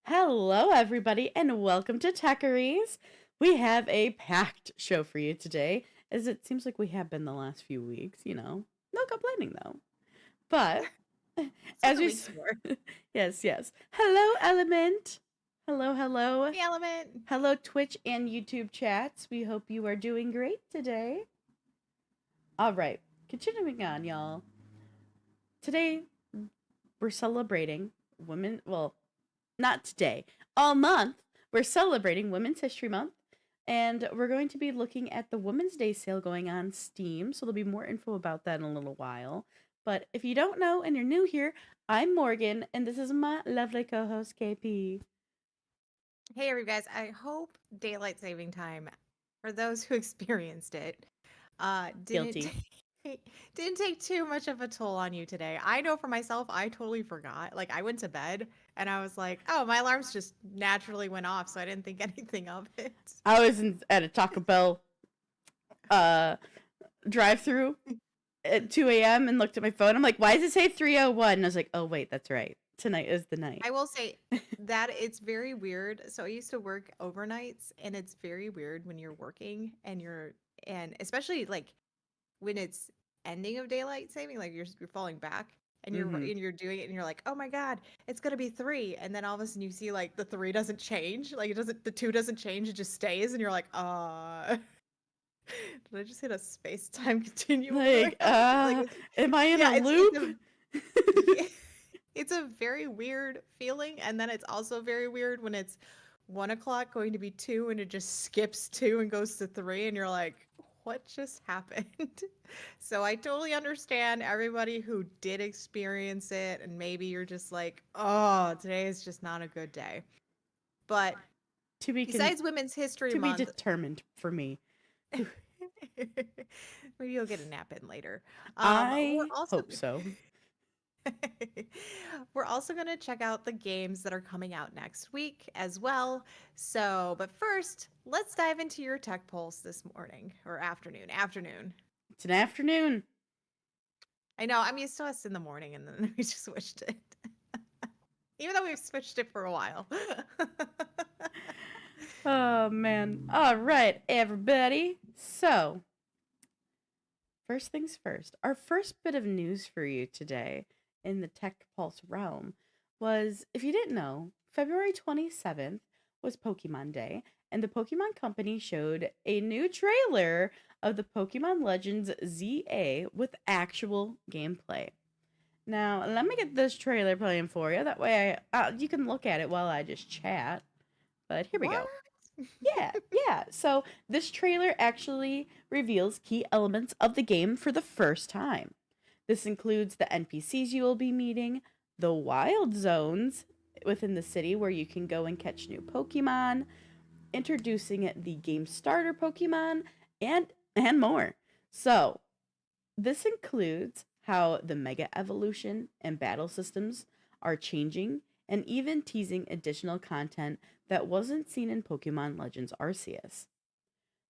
Hello, everybody, and welcome to Techeries. We have a packed show for you today, as it seems like we have been the last few weeks. No complaining though. But That's what as the we, week's for. yes. Hello, Element. Hello. Hey, Element. Hello, Twitch and YouTube chats. We hope you are doing great today. All right, continuing on, y'all. Today we're celebrating women. Well, not today, all month, we're celebrating Women's History Month. And we're going to be looking at the Women's Day sale going on Steam. So there'll be more info about that in a little while. But if you don't know and you're new here, I'm Morgan, and this is my lovely co host, KP. Hey, everybody, guys. I hope daylight saving time, for those who experienced it, didn't Guilty. didn't take too much of a toll on you today. I know for myself, I totally forgot. Like, I went to bed and I was like, "Oh, my alarms just naturally went off," so I didn't think anything of it. I was at a Taco Bell uh, drive through at 2 a.m. and looked at my phone. I'm like, why does it say 3:01? And I was like, oh, wait, that's right. Tonight is the night. I will say that it's very weird. So I used to work overnights, and it's very weird when you're working and especially like when it's ending of daylight saving, like you're falling back and Mm-hmm. you're doing it and you're like, oh my god, it's gonna be 3, and then all of a sudden you see like the 3 doesn't change, like the 2 doesn't change, it just stays, and you're like, did I just hit a space time continuum going Like, on? Like, am I in a yeah, it's loop? a it's a very weird feeling, and then it's also very weird when it's 1 o'clock going to be 2 and it just skips 2 and goes to 3, and you're like, what just happened? So I totally understand everybody who did experience it, and maybe you're just like, oh, today is just not a good day. But to be con- besides Women's History to be Month, determined for me. maybe you'll get a nap in later. We're I also hope so. We're also going to check out the games that are coming out next week as well. So, but first, let's dive into your tech pulse this morning or afternoon. Afternoon. It's an afternoon. I know, I'm used to us in the morning and then we just switched it. Even though we've switched it for a while. Oh man. All right, everybody. So, first things first. Our first bit of news for you today in the Tech Pulse realm was, if you didn't know, February 27th was Pokemon Day, and the Pokemon Company showed a new trailer of the Pokemon Legends ZA with actual gameplay. Now, let me get this trailer playing for you. That way, you can look at it while I just chat. But here we What? go. Yeah. So this trailer actually reveals key elements of the game for the first time. This includes the NPCs you will be meeting, the wild zones within the city where you can go and catch new Pokemon, introducing the game starter Pokemon, and more. So, this includes how the Mega Evolution and battle systems are changing and even teasing additional content that wasn't seen in Pokemon Legends Arceus.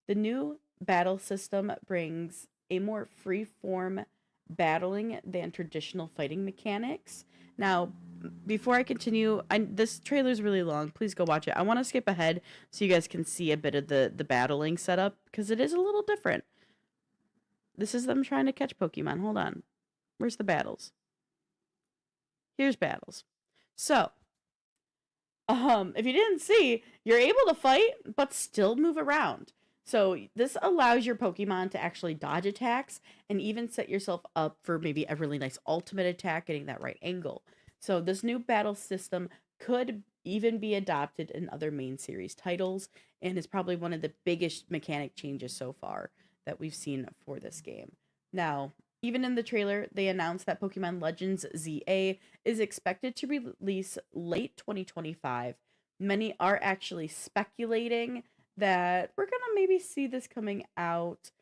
The new battle system brings a more free-form battling than traditional fighting mechanics. Now, before I continue, this trailer is really long. Please go watch it. I want to skip ahead so you guys can see a bit of the battling setup because it is a little different. This is them trying to catch Pokemon. Hold on. Where's the battles? Here's battles. So, if you didn't see, you're able to fight but still move around. So this allows your Pokemon to actually dodge attacks and even set yourself up for maybe a really nice ultimate attack, getting that right angle. So this new battle system could even be adopted in other main series titles and is probably one of the biggest mechanic changes so far that we've seen for this game. Now, even in the trailer, they announced that Pokemon Legends ZA is expected to release late 2025. Many are actually speculating that we're going to maybe see this coming out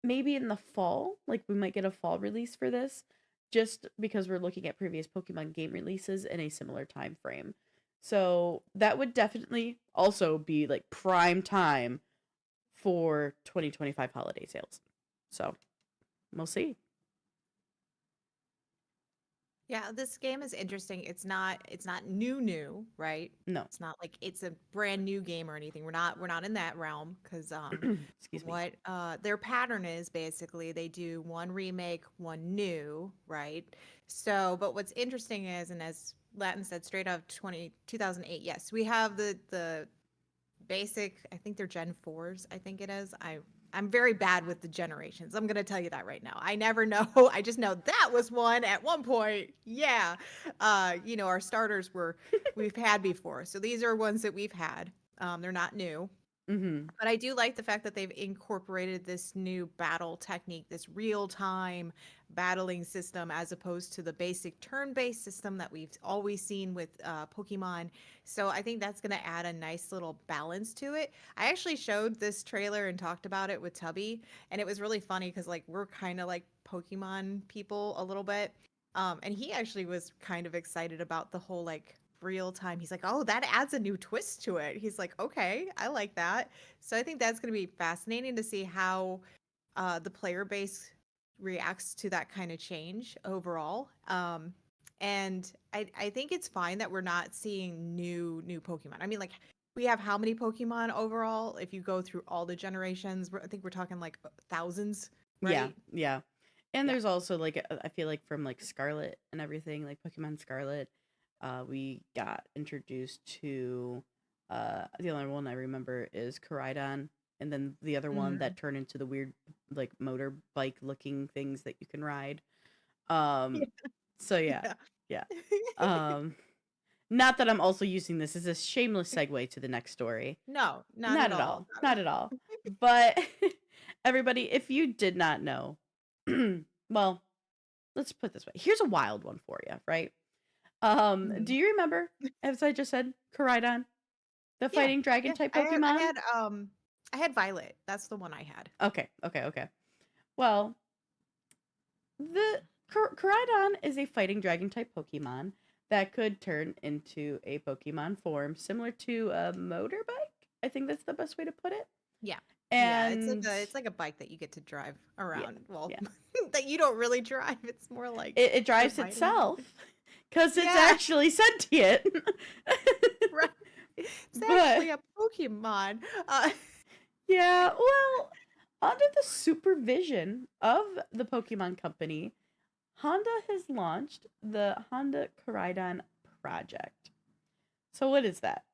maybe in the fall. Like we might get a fall release for this just because we're looking at previous Pokemon game releases in a similar time frame. So that would definitely also be like prime time for 2025 holiday sales. So we'll see. Yeah, this game is interesting. It's not new, right? No. It's not like it's a brand new game or anything. We're not in that realm because Excuse me. what their pattern is basically they do one remake, one new, right? So, but what's interesting is, and as Latin said, straight out of 2008, yes, we have the basic, I think they're Gen 4s, I think it is. I'm very bad with the generations. I'm going to tell you that right now. I never know. I just know that was one at one point. Yeah. Our starters we've had before. So these are ones that we've had. They're not new. Mm-hmm. But I do like the fact that they've incorporated this new battle technique, this real-time battling system, as opposed to the basic turn-based system that we've always seen with Pokemon. So I think that's going to add a nice little balance to it. I actually showed this trailer and talked about it with Tubby, and it was really funny because like we're kind of like Pokemon people a little bit. And he actually was kind of excited about the whole like real time. He's like, "Oh, that adds a new twist to it." He's like, "Okay, I like that." So I think that's going to be fascinating to see how the player base reacts to that kind of change overall. And I think it's fine that we're not seeing new Pokemon. I mean, like we have how many Pokemon overall? If you go through all the generations, I think we're talking like thousands, Yeah, right? yeah. And Yeah. there's also like I feel like from like Scarlet and everything, like Pokemon Scarlet, we got introduced to the only one I remember is Koraidon, and then the other one Hmm. that turned into the weird like motorbike looking things that you can ride. Um so yeah. Yeah. Yeah. Um Not that I'm also using this as a shameless segue to the next story. No, not Not at at all. all. Not at all. But everybody, if you did not know, well, let's put it this way. Here's a wild one for you, right? Do Mhm. you remember, as I just said, Koraidon, the Yeah, fighting dragon yeah. type I had I Pokemon? had, um, I had Violet. That's the one I had. Okay, okay, okay. Well, the Koraidon is a fighting dragon type Pokemon that could turn into a Pokemon form similar to a motorbike. I think that's the best way to put it. Yeah. Yeah, it's like And a bike that you get to drive yeah, around. Well, yeah. that you don't really drive. It's more like It you're drives riding. itself because it's Yeah, actually sentient. right. It's But actually a Pokemon. Uh, yeah, well, under the supervision of the Pokemon Company, Honda has launched the Honda Koraidon Project. So, what is that?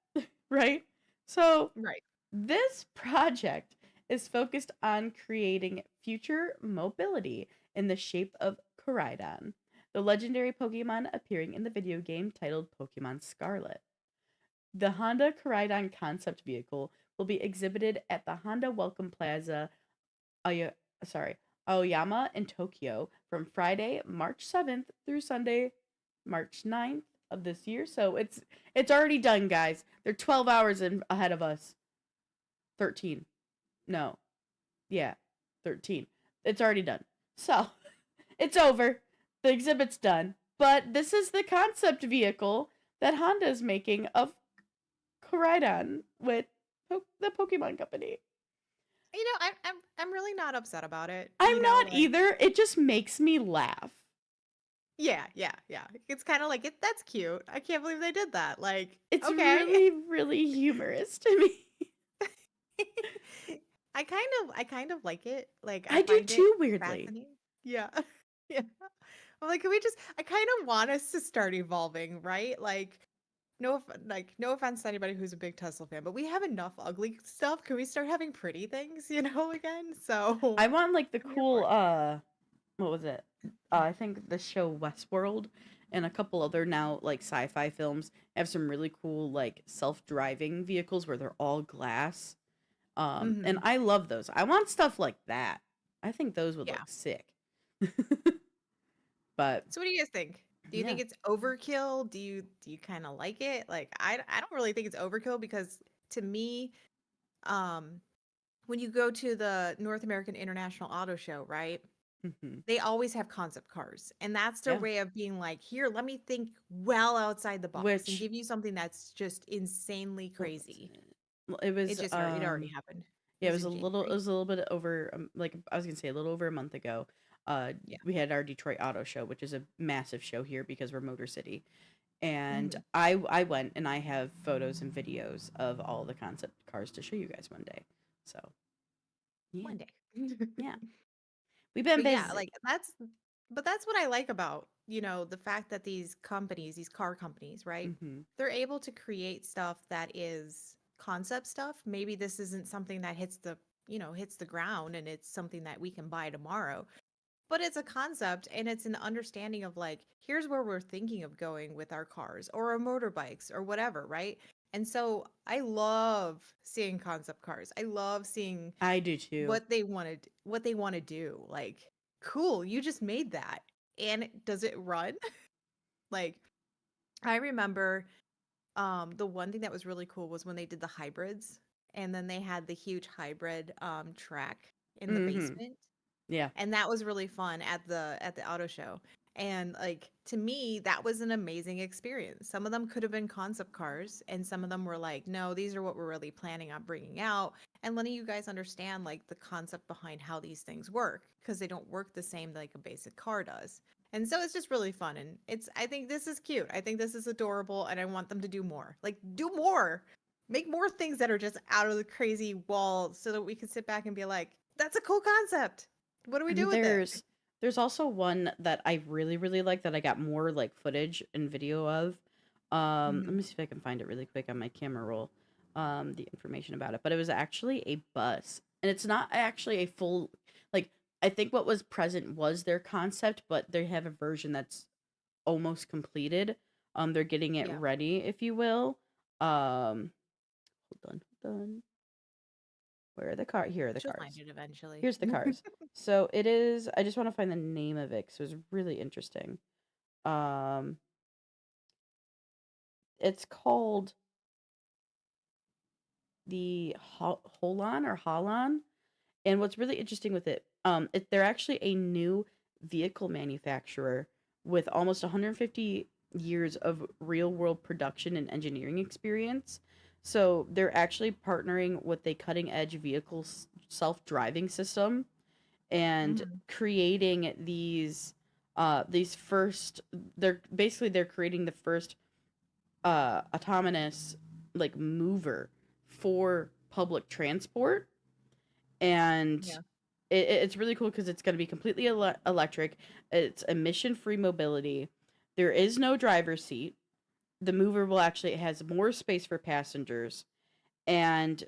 Right? So, right. this project is focused on creating future mobility in the shape of Koraidon, the legendary Pokemon appearing in the video game titled Pokemon Scarlet. The Honda Koraidon concept vehicle will be exhibited at the Honda Welcome Plaza, Aoya- sorry, Aoyama in Tokyo from Friday, March 7th through Sunday, March 9th of this year. So it's already done, guys. They're 12 hours ahead of us. 13. No. Yeah, 13. It's already done. So, it's over. The exhibit's done. But this is the concept vehicle that Honda is making of Koraidon with the Pokemon Company. I'm really not upset about it. I'm not Like either. It just makes me laugh. yeah, yeah, yeah. It's kind of like it. That's cute. I can't believe they did that. Like It's okay. really, really humorous to me. I kind of like it. Like I I do find it too, weirdly. fascinating. Yeah. Yeah. I'm like, can we just I kind of want us to start evolving, right? Like no offense to anybody who's a big Tesla fan, but we have enough ugly stuff. Can we start having pretty things, again? So I want like the I'm here for cool it. what was it? I think the show Westworld and a couple other now like sci-fi films have some really cool like self-driving vehicles where they're all glass. And Hmm. I love those. I want stuff like that. I think those would Yeah. look sick. But So what do you guys think? Do you yeah. think it's overkill? Do you kind of like it? Like I don't really think it's overkill because to me, um when you go to the North American International Auto Show, right? Mhm. They always have concept cars. And that's their Yeah. way of being like, here, let me think well outside the box and Which give you something that's just insanely what was crazy. it? Well, it was It already happened. It yeah, was in it January. was a little bit over like I was going to say a little over a month ago. Yeah. We had our Detroit Auto Show, which is a massive show here because we're Motor City. And Mhm. I went and I have photos and videos of all the concept cars to show you guys one day. So yeah, One day. yeah, we've been But yeah, busy. like that's what I like about, the fact that these companies, these car companies, right? Hmm. They're able to create stuff that is concept stuff. Maybe this isn't something that hits the ground and it's something that we can buy tomorrow. But it's a concept and it's an understanding of like, here's where we're thinking of going with our cars or our motorbikes or whatever, right? And so I love seeing concept cars. I love seeing I do too. what they want to do. Like, cool, you just made that. And does it run? Like, I remember the one thing that was really cool was when they did the hybrids and then they had the huge hybrid track in the Hmm. basement, Yeah. and that was really fun at the auto show. And like, to me, that was an amazing experience. Some of them could have been concept cars and some of them were like, no, these are what we're really planning on bringing out and letting you guys understand like the concept behind how these things work, because they don't work the same like a basic car does. And so it's just really fun, and I think this is cute, I think this is adorable, and I want them to do more, like, do more, make more things that are just out of the crazy wall so that we can sit back and be like, that's a cool concept, what do we do And with it? there's also one that I really really like that I got more like footage and video of. Let Mhm. me see if I can find it really quick on my camera roll. The information about it, but it was actually a bus, and it's not actually a full like. I think what was present was their concept, but they have a version that's almost completed. They're getting it Yeah, ready, if you will. Hold on. Where are the car? Here are the she'll find cars. it eventually. Here's the cars. So it is. I just want to find the name of it because it was really interesting. Um, it's called the Holon or Holon. And what's really interesting with it, they're actually a new vehicle manufacturer with almost 150 years of real world production and engineering experience. So they're actually partnering with a cutting edge vehicle self driving system and Mhm. creating these first they're creating the first autonomous like mover for public transport. And Yeah, it's really cool because it's going to be completely electric. It's emission free mobility. There is no driver's seat. The mover will actually, it has more space for passengers. And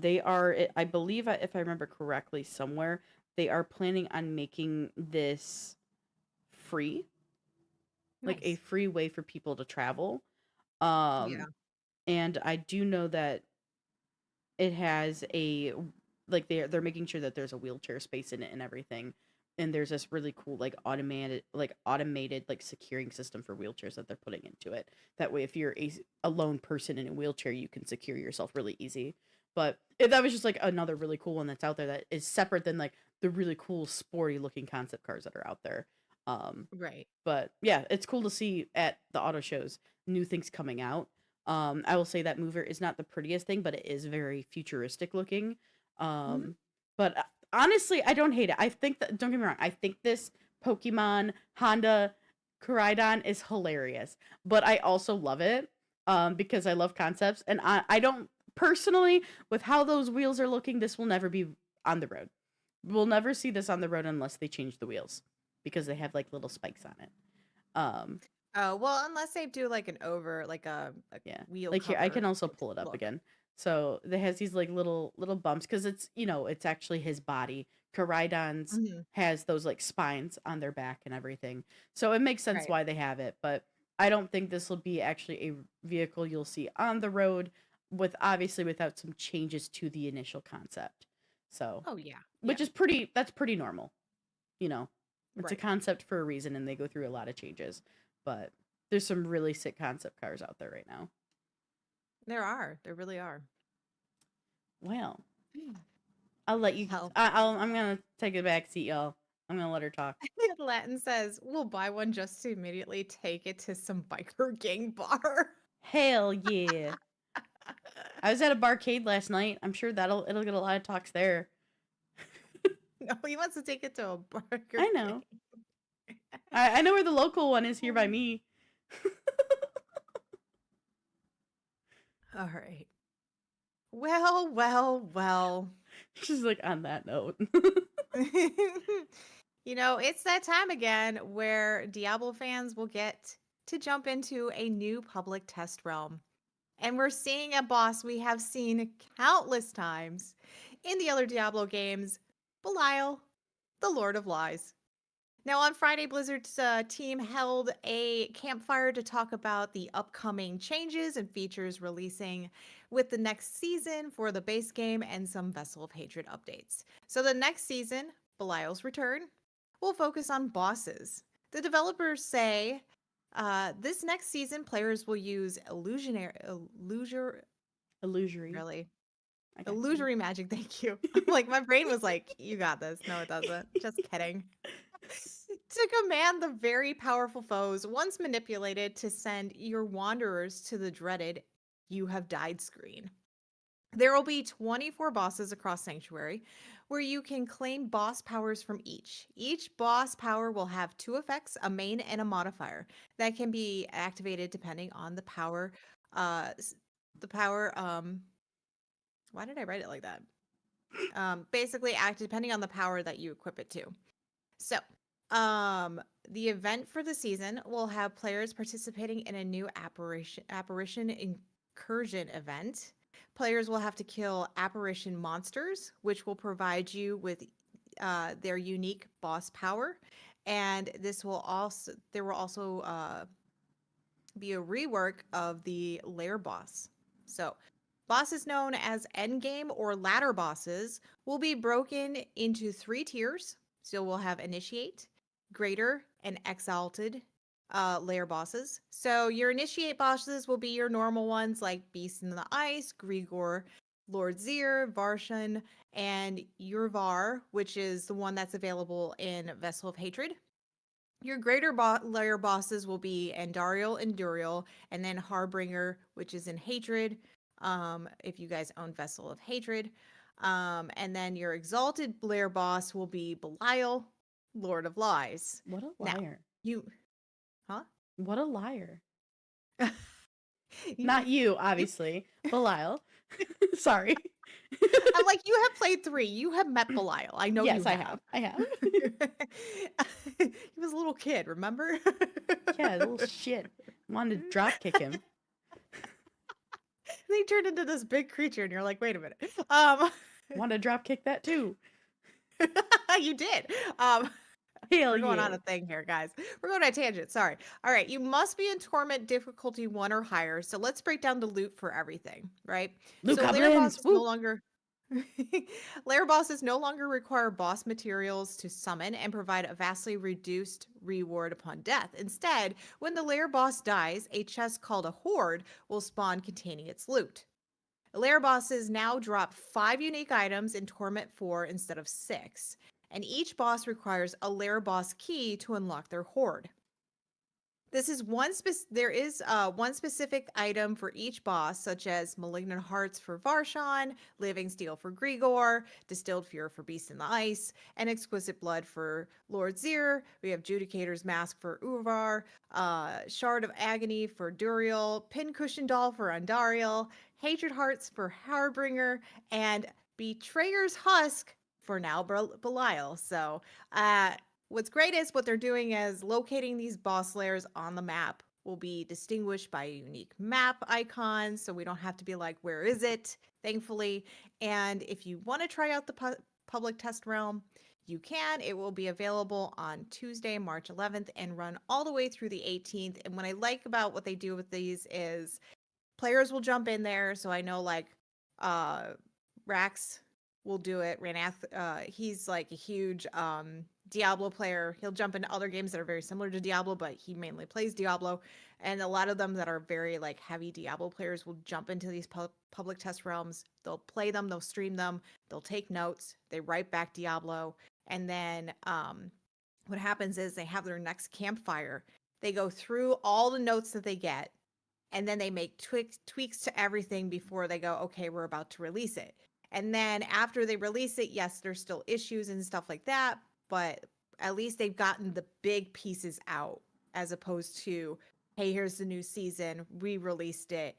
they are, I believe, if I remember correctly somewhere, they are planning on making this free, like a nice. free way for people to travel. Yeah, um and I do know that it has a like they're making sure that there's a wheelchair space in it and everything. And there's this really cool automated like securing system for wheelchairs that they're putting into it. That way if you're a lone person in a wheelchair, you can secure yourself really easy. But that was just like another really cool one that's out there that is separate than like the really cool sporty looking concept cars that are out there. um right. but yeah, it's cool to see at the auto shows new things coming out. I will say that mover is not the prettiest thing, but it is very futuristic looking. Mhm. Um, but honestly, I don't hate it. I think that, don't get me wrong, I think this Pokemon Honda Koraidon is hilarious, but I also love it because I love concepts, and I don't personally, with how those wheels are looking, this will never be on the road. We'll never see this on the road unless they change the wheels because they have like little spikes on it. Um, Oh, well, unless they do like an over, like a yeah. wheel Like here, I can cover also pull it up look. again. So it has these like little bumps because it's actually his body. Koraidons Mhm. has those like spines on their back and everything. So it makes sense Right. why they have it, but I don't think this will be actually a vehicle you'll see on the road with obviously without some changes to the initial concept. So, Oh yeah. which Yeah. is that's pretty normal, you know. It's a Right. concept for a reason and they go through a lot of changes. But there's some really sick concept cars out there right now. There are. There really are. Well, I'll let you. Hell, I'm gonna take a back seat, y'all. I'm gonna let her talk. Latin says we'll buy one just to immediately take it to some biker gang bar. Hell yeah! I was at a barcade last night. I'm sure it'll get a lot of talks there. No, he wants to take it to a Burger I King. know. I know where the local one is here by me. All right. Well, well, well. She's like, on that note. It's that time again where Diablo fans will get to jump into a new public test realm. And we're seeing a boss we have seen countless times in the other Diablo games, Belial, the Lord of Lies. Now, on Friday, Blizzard's team held a campfire to talk about the upcoming changes and features releasing with the next season for the base game and some Vessel of Hatred updates. So, the next season, Belial's Return, will focus on bosses. The developers say this next season, players will use Illusory. really, I got you. illusory magic. Thank you. I'm like, my brain was like, you got this. No, it doesn't. Just kidding. To command the very powerful foes once manipulated to send your wanderers to the dreaded "You have died" screen. There will be 24 bosses across Sanctuary where you can claim boss powers from each. Each boss power will have two effects, a main and a modifier, that can be activated depending on the power. The power, why did I write it like that? Basically, act depending on the power that you equip it to. So, the event for the season will have players participating in a new apparition incursion event. Players will have to kill apparition monsters, which will provide you with their unique boss power. And there will also be a rework of the lair boss. So, bosses known as endgame or ladder bosses will be broken into 3 tiers. So we'll have initiate, greater, and exalted layer bosses. So your initiate bosses will be your normal ones like Beast in the Ice, Grigor, Lord Zir, Varshan, and Yurvar, which is the one that's available in Vessel of Hatred. Your greater layer bosses will be Andariel and Duriel, and then Harbinger, which is in Hatred. If you guys own Vessel of Hatred. And then your exalted layer boss will be Belial, Lord of Lies. What a Now, liar. you, huh? What a liar. You, Not you, obviously. Belial. Sorry. I'm like, you have played 3. You have met Belial. I know you Yes, I have. have. I have. He was a little kid, remember? Yeah, little shit. Wanted to drop kick him. They turned into this big creature, and you're like, wait a minute. Wanted to drop kick that too. You did. Hell We're going yeah. on a thing here, guys. We're going on a tangent. Sorry. All right. You must be in Torment difficulty 1 or higher. So let's break down the loot for everything, right? Luke So Lair Goblins. bosses no Woo. longer. Lair bosses no longer require boss materials to summon and provide a vastly reduced reward upon death. Instead, when the lair boss dies, a chest called a hoard will spawn containing its loot. Lair bosses now drop 5 unique items in Torment 4 instead of 6, and each boss requires a lair boss key to unlock their hoard. This is there is one specific item for each boss, such as Malignant Hearts for Varshan, Living Steel for Grigor, Distilled Fear for Beast in the Ice, and Exquisite Blood for Lord Zir. We have Judicator's Mask for Uvar, Shard of Agony for Duriel, Pincushion Doll for Andariel, Hatred Hearts for Harbinger, and Betrayer's Husk for now Belial. So, what's great is what they're doing is locating these boss layers on the map will be distinguished by unique map icons, so we don't have to be like, where is it? Thankfully. And if you want to try out the public test realm, you can. It will be available on Tuesday, March 11th, and run all the way through the 18th. And what I like about what they do with these is players will jump in there. So I know like Rax will do it. Ranath, he's like a huge Diablo player. He'll jump into other games that are very similar to Diablo, but he mainly plays Diablo. And a lot of them that are very like heavy Diablo players will jump into these public test realms. They'll play them, they'll stream them, they'll take notes, they write back Diablo, and then what happens is they have their next campfire. They go through all the notes that they get, and then they make tweaks to everything before they go, okay, we're about to release it. And then after they release it, yes, there's still issues and stuff like that, but at least they've gotten the big pieces out as opposed to, hey, here's the new season, we released it.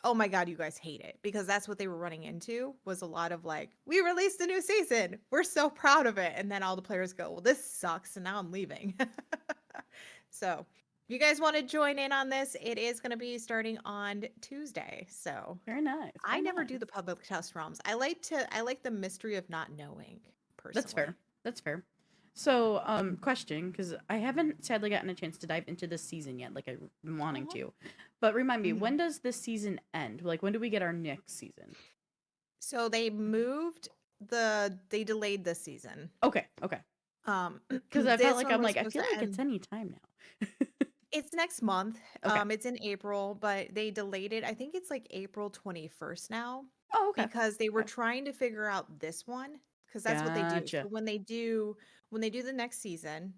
Oh my God, you guys hate it, because that's what they were running into, was a lot of like, we released a new season, we're so proud of it. And then all the players go, well, this sucks, and now I'm leaving. So if you guys want to join in on this, it is going to be starting on Tuesday. So Very nice. I Very never nice. do the public test realms. I like the mystery of not knowing, That's fair. personally. That's fair. So, question, because I haven't sadly gotten a chance to dive into this season yet, like I'm wanting Uh-huh. to. But remind me, Mhm. when does this season end? Like, when do we get our next season? So they delayed this season. Okay, okay. Um, Because I felt this like one I'm was like I supposed feel to like it's end. any time now. It's next month. Okay. It's in April, but they delayed it. I think it's like April 21st now, Oh, okay. because they were Okay. trying to figure out this one, because that's what they do. Gotcha. So when they do the next season,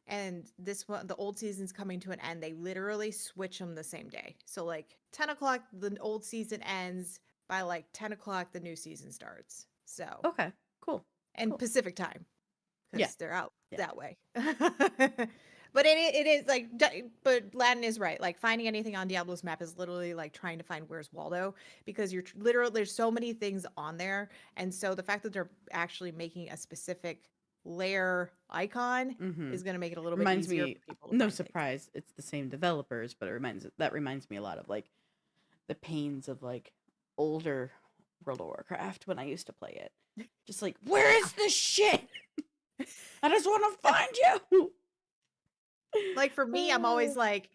and this one, the old season's coming to an end, they literally switch them the same day. So like 10 o'clock the old season ends, by like 10 o'clock the new season starts. So, Okay. Cool. and Cool. Pacific time, Yeah. because they're out Yeah. that way. But it is like, but Latin is right. Like, finding anything on Diablo's map is literally like trying to find where's Waldo, because you're literally, there's so many things on there, and so the fact that they're actually making a specific layer icon Mm-hmm. is going to make it a little bit Reminds easier me, for people to no find things. surprise, it's the same developers, but that reminds me a lot of like the pains of like older World of Warcraft when I used to play it. Just like, where is this shit? I just want to find you. Like, for me, I'm always like,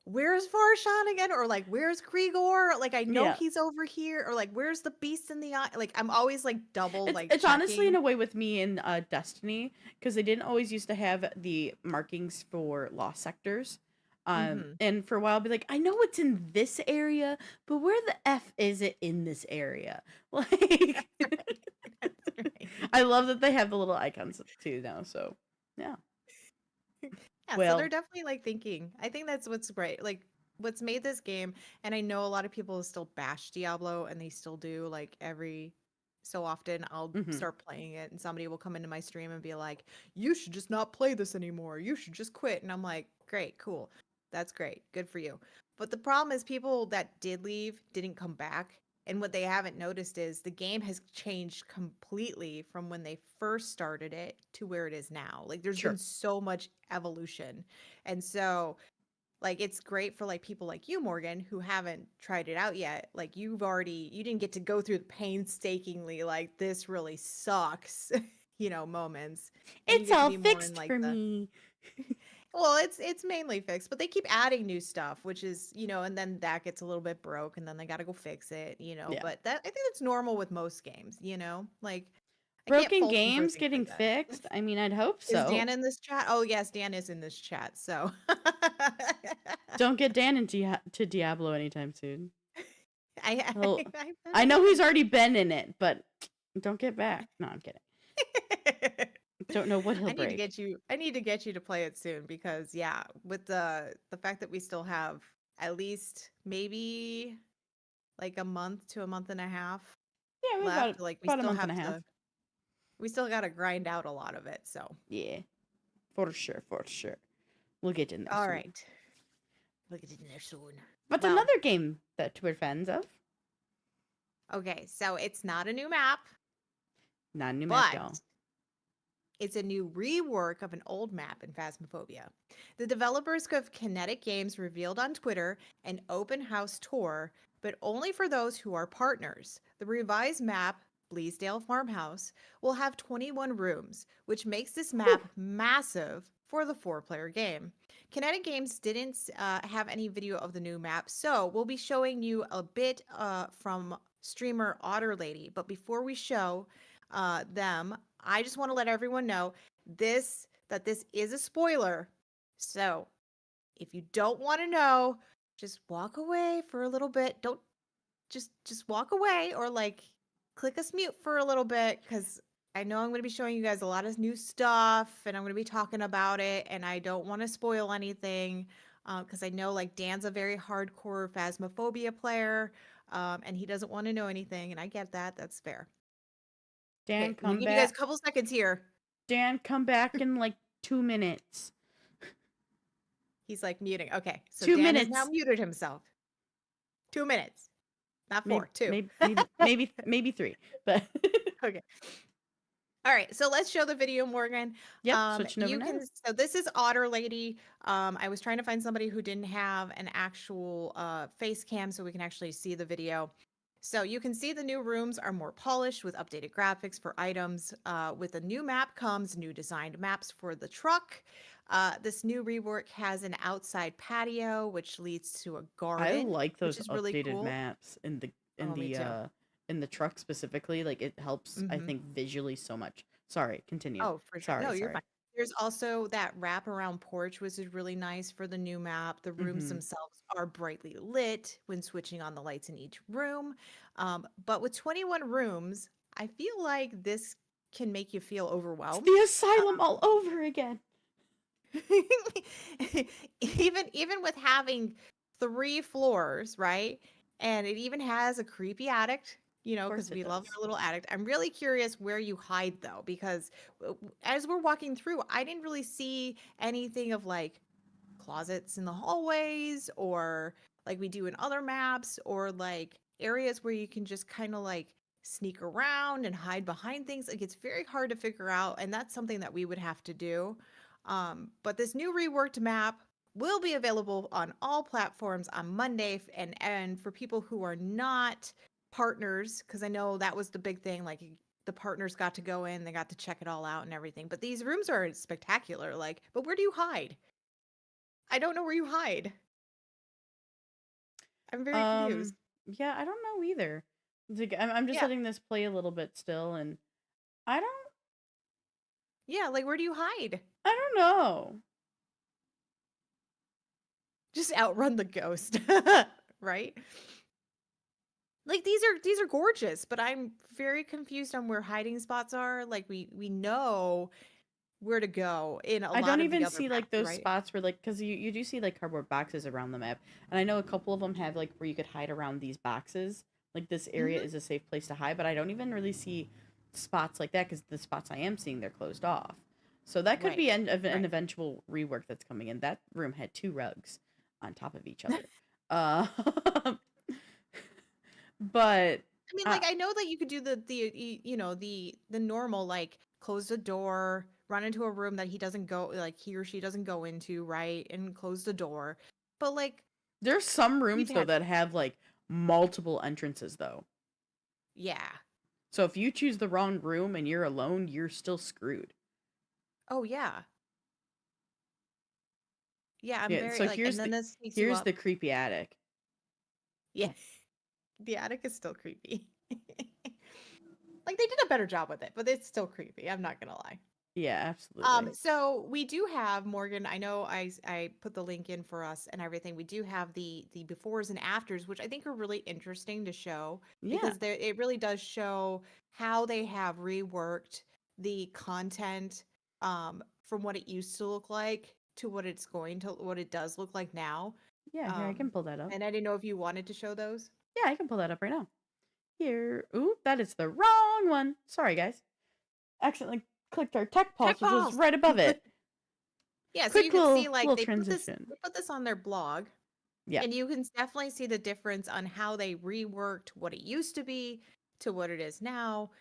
where's Farshan again? Or like, where's Krigor? Like, I know Yeah. he's over here. Or like, where's the beast in the eye? Like, I'm always like double like It's honestly in checking. a way with me in Destiny, because they didn't always used to have the markings for lost sectors. Hmm. And for a while I'll be like, I know it's in this area, but where the F is it in this area? Like That's right. I love that they have the little icons too now, so yeah. Yeah, so they're Well, definitely like thinking. I think that's what's great. Like, what's made this game, and I know a lot of people still bash Diablo, and they still do. Like, every so often I'll mhm. start playing it, and somebody will come into my stream and be like, "You should just not play this anymore. You should just quit." And I'm like, "Great, cool. That's great. Good for you." But the problem is, people that did leave didn't come back. And what they haven't noticed is the game has changed completely from when they first started it to where it is now. Like, there's been Sure. so much evolution. And so, like, it's great for like people like you, Morgan, who haven't tried it out yet. Like, you didn't get to go through the painstakingly, like, this really sucks, moments. And you It's get to all be more in fixed like for the, me. well, it's mainly fixed, but they keep adding new stuff, which is, and then that gets a little bit broke, and then they got to go fix it. Yeah. But that, I think that's normal with most games. Like, I can't Broken fault them for games things like getting that. fixed? I mean, I'd hope Is so. Dan in this chat? Oh, yes, Dan is in this chat. So, Don't get Dan into to Diablo anytime soon. I, Well, I, I I know he's already been in it, but don't get back. No, I'm kidding. Don't know what he'll I need to break. get you. I need to get you to play it soon, because yeah, with the fact that we still have at least maybe like a month to a month and a half Yeah, we left. Like, about a month and a half. we still got to grind out a lot of it. So, Yeah, for sure, for sure. We'll get in there all soon. right, look at it in there soon. What's Well, another game that we're fans of? okay, so it's not a new map, Not a new map, but y'all. it's a new rework of an old map in Phasmophobia. The developers of Kinetic Games revealed on Twitter an open house tour, but only for those who are partners. The revised map, Bleasdale Farmhouse, will have 21 rooms, which makes this Whew. map massive for the 4-player game. Kinetic Games didn't have any video of the new map, so we'll be showing you a bit from streamer Otter Lady. But before we show them, I just want to let everyone know that this is a spoiler. So if you don't want to know, just walk away for a little bit. Don't just walk away, or like click us mute for a little bit, because I know I'm going to be showing you guys a lot of new stuff, and I'm going to be talking about it, and I don't want to spoil anything, because I know like Dan's a very hardcore Phasmophobia player, and he doesn't want to know anything, and I get that. That's fair. Dan, Okay, I'm gonna come give you guys a back. couple seconds here. Dan, come back in like 2 minutes. He's like muting. Okay, so Two Dan has now minutes. muted himself. 2 minutes, not Maybe, 4, 2. maybe three. But Okay. All right, so let's show the video, Morgan. yep, switching over You now. can, so this is Otter Lady. I was trying to find somebody who didn't have an actual face cam so we can actually see the video. So you can see the new rooms are more polished with updated graphics for items. With the new map comes new designed maps for the truck. This new rework has an outside patio, which leads to a I garden, like which those is really updated cool. maps in the Oh, me too. in the truck specifically. Like it helps, I Hmm. think, visually so much. Sorry, continue. Oh, for sure. No, Sorry, you're fine. sorry. There's also that wraparound porch, which is really nice for the new map. The rooms Mm-hmm. themselves are brightly lit when switching on the lights in each room. But with 21 rooms, I feel like this can make you feel It's overwhelmed. the asylum all over again. Even with having 3 floors, right? And it even has a creepy attic, Of because course it we love does. our little attic. I'm really curious where you hide though, because as we're walking through, I didn't really see anything of like closets in the hallways or like we do in other maps or like areas where you can just kind of like sneak around and hide behind things. Like it's very hard to figure out, and that's something that we would have to do. But this new reworked map will be available on all platforms on Monday, and for people who are not partners, because I know that was the big thing. Like the partners got to go in, they got to check it all out and everything. But these rooms are spectacular. Like, but where do you hide? I don't know where you hide. I'm very confused. Yeah, I don't know either. It's like, I'm just Yeah. letting this play a little bit still, and I don't Yeah, like where do you hide? I don't know. Just outrun the ghost. Right? Like these are gorgeous, but I'm very confused on where hiding spots are. Like we know where to go in a I lot don't of the even other see like maps, those right? spots where like because you do see like cardboard boxes around the map, and I know a couple of them have like where you could hide around these boxes. Like this area Mhm. is a safe place to hide, but I don't even really see spots like that because the spots I am seeing they're closed off. So that could be Right. an Right. eventual rework that's coming in. That room had 2 rugs on top of each other. Uh, but I mean, uh, like I know that you could do the normal like close the door, run into a room that he or she doesn't go into, right? And close the door. But like there's some we've rooms though had that have like multiple entrances though. yeah. So if you choose the wrong room and you're alone, you're still screwed. Oh yeah. Yeah, I'm Yeah, very so like, and then this takes you here's up. the creepy attic. Yeah. The attic is still creepy. Like they did a better job with it, but it's still creepy. I'm not gonna lie. Yeah, absolutely. So we do have Morgan. I know I put the link in for us and everything. We do have the befores and afters, which I think are really interesting to show Yeah. because it really does show how they have reworked the content from what it used to look like to what it does look like now. Yeah, here I can Um, pull that up. and I didn't know if you wanted to show those. Yeah, I can pull that up right now. Here. Ooh, that is the wrong one. Sorry, guys. Accidentally clicked our tech Tech pulse, which was balls. right above it. Yeah, so you Quick can see like little they put this transition. they put this on their blog. Yeah. And you can definitely see the difference on how they reworked what it used to be to what it is now.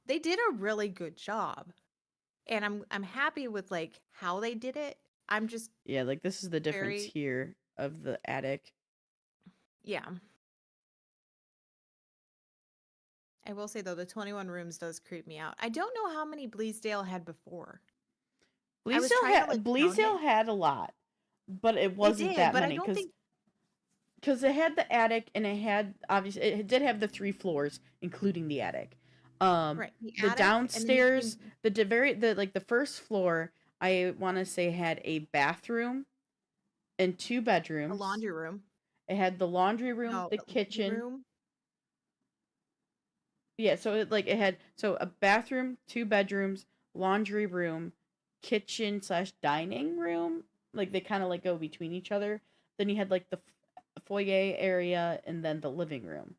They did a really good job, and I'm happy with like how they did it. I'm just Yeah, like this is the difference very here of the attic. yeah. I will say though, the 21 rooms does creep me out. I don't know how many Bleasdale had before. I was trying to like count Bleasdale it. had a lot, but it They wasn't did, that but I many don't think because it had the attic and it had obviously it did have the 3 floors including the attic. right the The attic, and then you downstairs, can the first floor, I want to say had a bathroom and a2 bedrooms. laundry room. It had the laundry room, No, the a laundry kitchen. room. Yeah, so it had a bathroom, 2 bedrooms, laundry room, kitchen/dining room. Like they kind of like go between each other. Then you had like the foyer area and then the living room.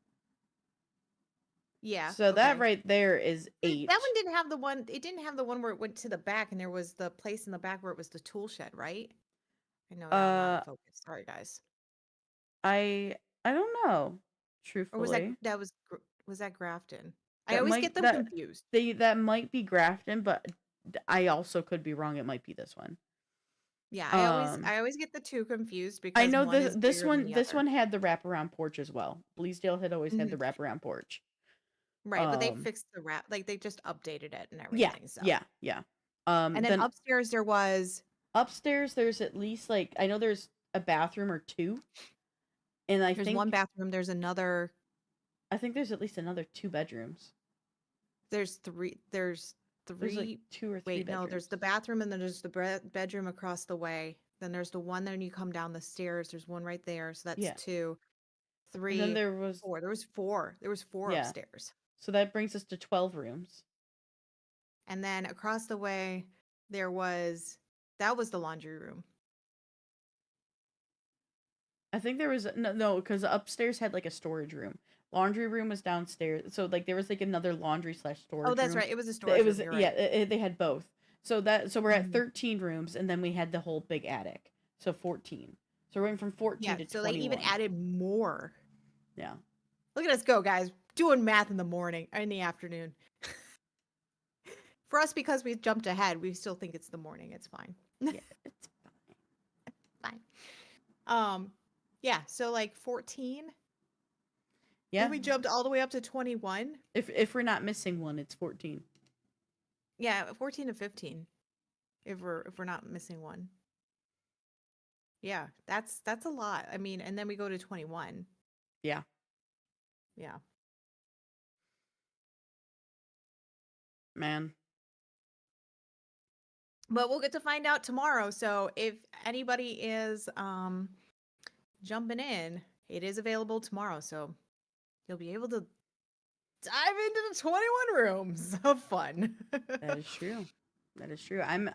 Yeah, So that okay. right there is That 8. one didn't have the one. It didn't have the one where it went to the back, and there was the place in the back where it was the tool shed, right? I know now I'm out of Uh, focus. Sorry, guys. I don't know, Or was that truthfully. was that Grafton? I That always might get them that confused. that might be Grafton, but I also could be wrong. It might be this one. Yeah, Um, I always get the two confused I because know one is bigger than the this other. one had the wraparound porch as well. Bleasdale had always had the Mhm. wraparound porch. Right, but they Um, fixed the wrap, like they just updated it and yeah, everything. So, yeah, yeah. and then Then upstairs there was upstairs there's at least like I know there's a bathroom or two, and there's one bathroom, I think there's at least another 2 bedrooms. there's There's like three. 2 or 3 Wait, no, there's bedrooms. the bathroom and then there's the bedroom across the way. Then there's the one then you come down the stairs. There's one right there. So that's Yeah. two, And then three, there was four. There was four. There was four yeah. upstairs. So that brings us to 12 rooms. And then across the way there was that was the laundry room. I think there was no cuz upstairs had like a storage room. Laundry room was downstairs. So like there was like another laundry slash Oh, storage that's room. right. It was a It storage room. was You're yeah, right. they had both. So we're at Mhm. 13 rooms and then we had the whole big attic. So 14. So we went from 14 Yeah, to so they even 21. added more. Yeah. Look at us go, guys. Doing math in the morning, in the afternoon. For us, because we jumped ahead, we still think it's the morning. It's fine. Yeah, it's Fine. Um, yeah, so like 14. yeah. Then we jumped all the way up to 21. If we're not missing one, it's 14. Yeah, 14 to 15. If we're not missing one. Yeah, that's a lot. I mean, and then we go to 21. Yeah. Yeah. Man. But we'll get to find out tomorrow. So if anybody is jumping in, it is available tomorrow. So you'll be able to dive into the 21 rooms of fun. That is true. That is true. I'm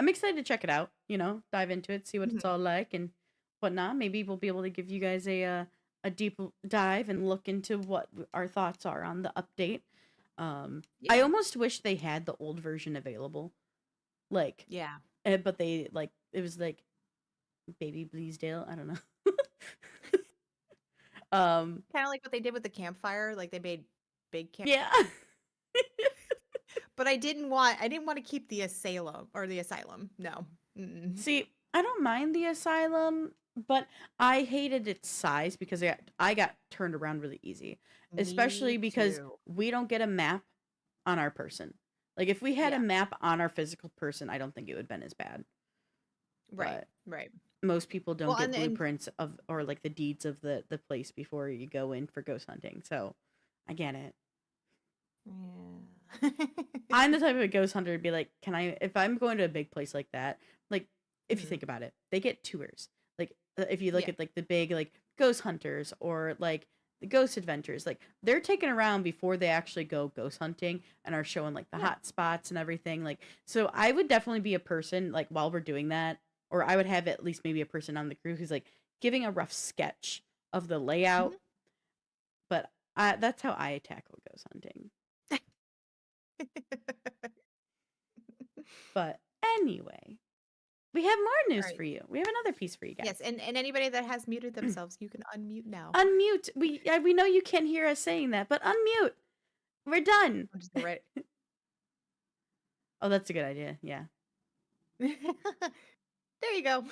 excited to check it out. Dive into it, see what it's Mhm. all like and whatnot. Maybe we'll be able to give you guys a deep dive and look into what our thoughts are on the update. I Yeah. almost wish they had the old version available, like, Yeah. but they like it was like Baby Bleasdale. I don't know. um, Kind of like what they did with the campfire, like they made big camp. yeah. But I didn't want to keep the asylum. No. Mm-mm. See, I don't mind the asylum, but I hated its size because I got turned around really easy, especially Me because too. we don't get a map on our person. Like if we had a Yeah. map on our physical person, I don't think it would have been as bad. Right. But Right. most people don't Well, get and blueprints of or like the deeds of the place before you go in for ghost hunting. So I get it. yeah. I'm the type of ghost hunter to be like, can I, if I'm going to a big place like that, like, if you Mhm. think about it, they get tours. Like, if you look Yeah. at like the big, like, ghost hunters or like the ghost adventures, like, they're taken around before they actually go ghost hunting and are showing like the Yeah. hot spots and everything. Like, so I would definitely be a person, like, while we're doing that, or I would have at least maybe a person on the crew who's like giving a rough sketch of the Mhm. layout. But that's how I tackle ghost hunting. But anyway, we have more All news right. for you. We have another piece for you guys. Yes, and anybody that has muted themselves, you can unmute now. Unmute. We know you can't hear us saying that, but unmute. We're done. I'm just right. Oh, that's a good idea. Yeah. There you go.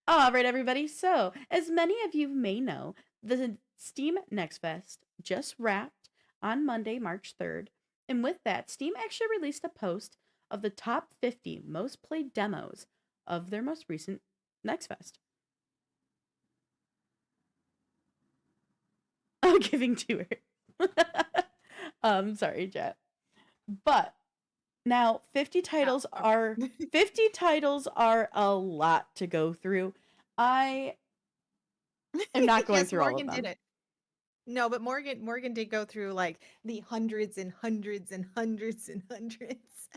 All right, everybody. So, as many of you may know, the Steam Next Fest just wrapped on Monday, March 3rd. And with that, Steam actually released a post of the top 50 most played demos of their most recent Next Fest. Oh, giving to her. Sorry, Jet. But now 50 titles Ow. are 50 titles are a lot to go through. I am not going Yes, through all of Morgan did them. it. No, but Morgan did go through like the hundreds and hundreds and hundreds and hundreds.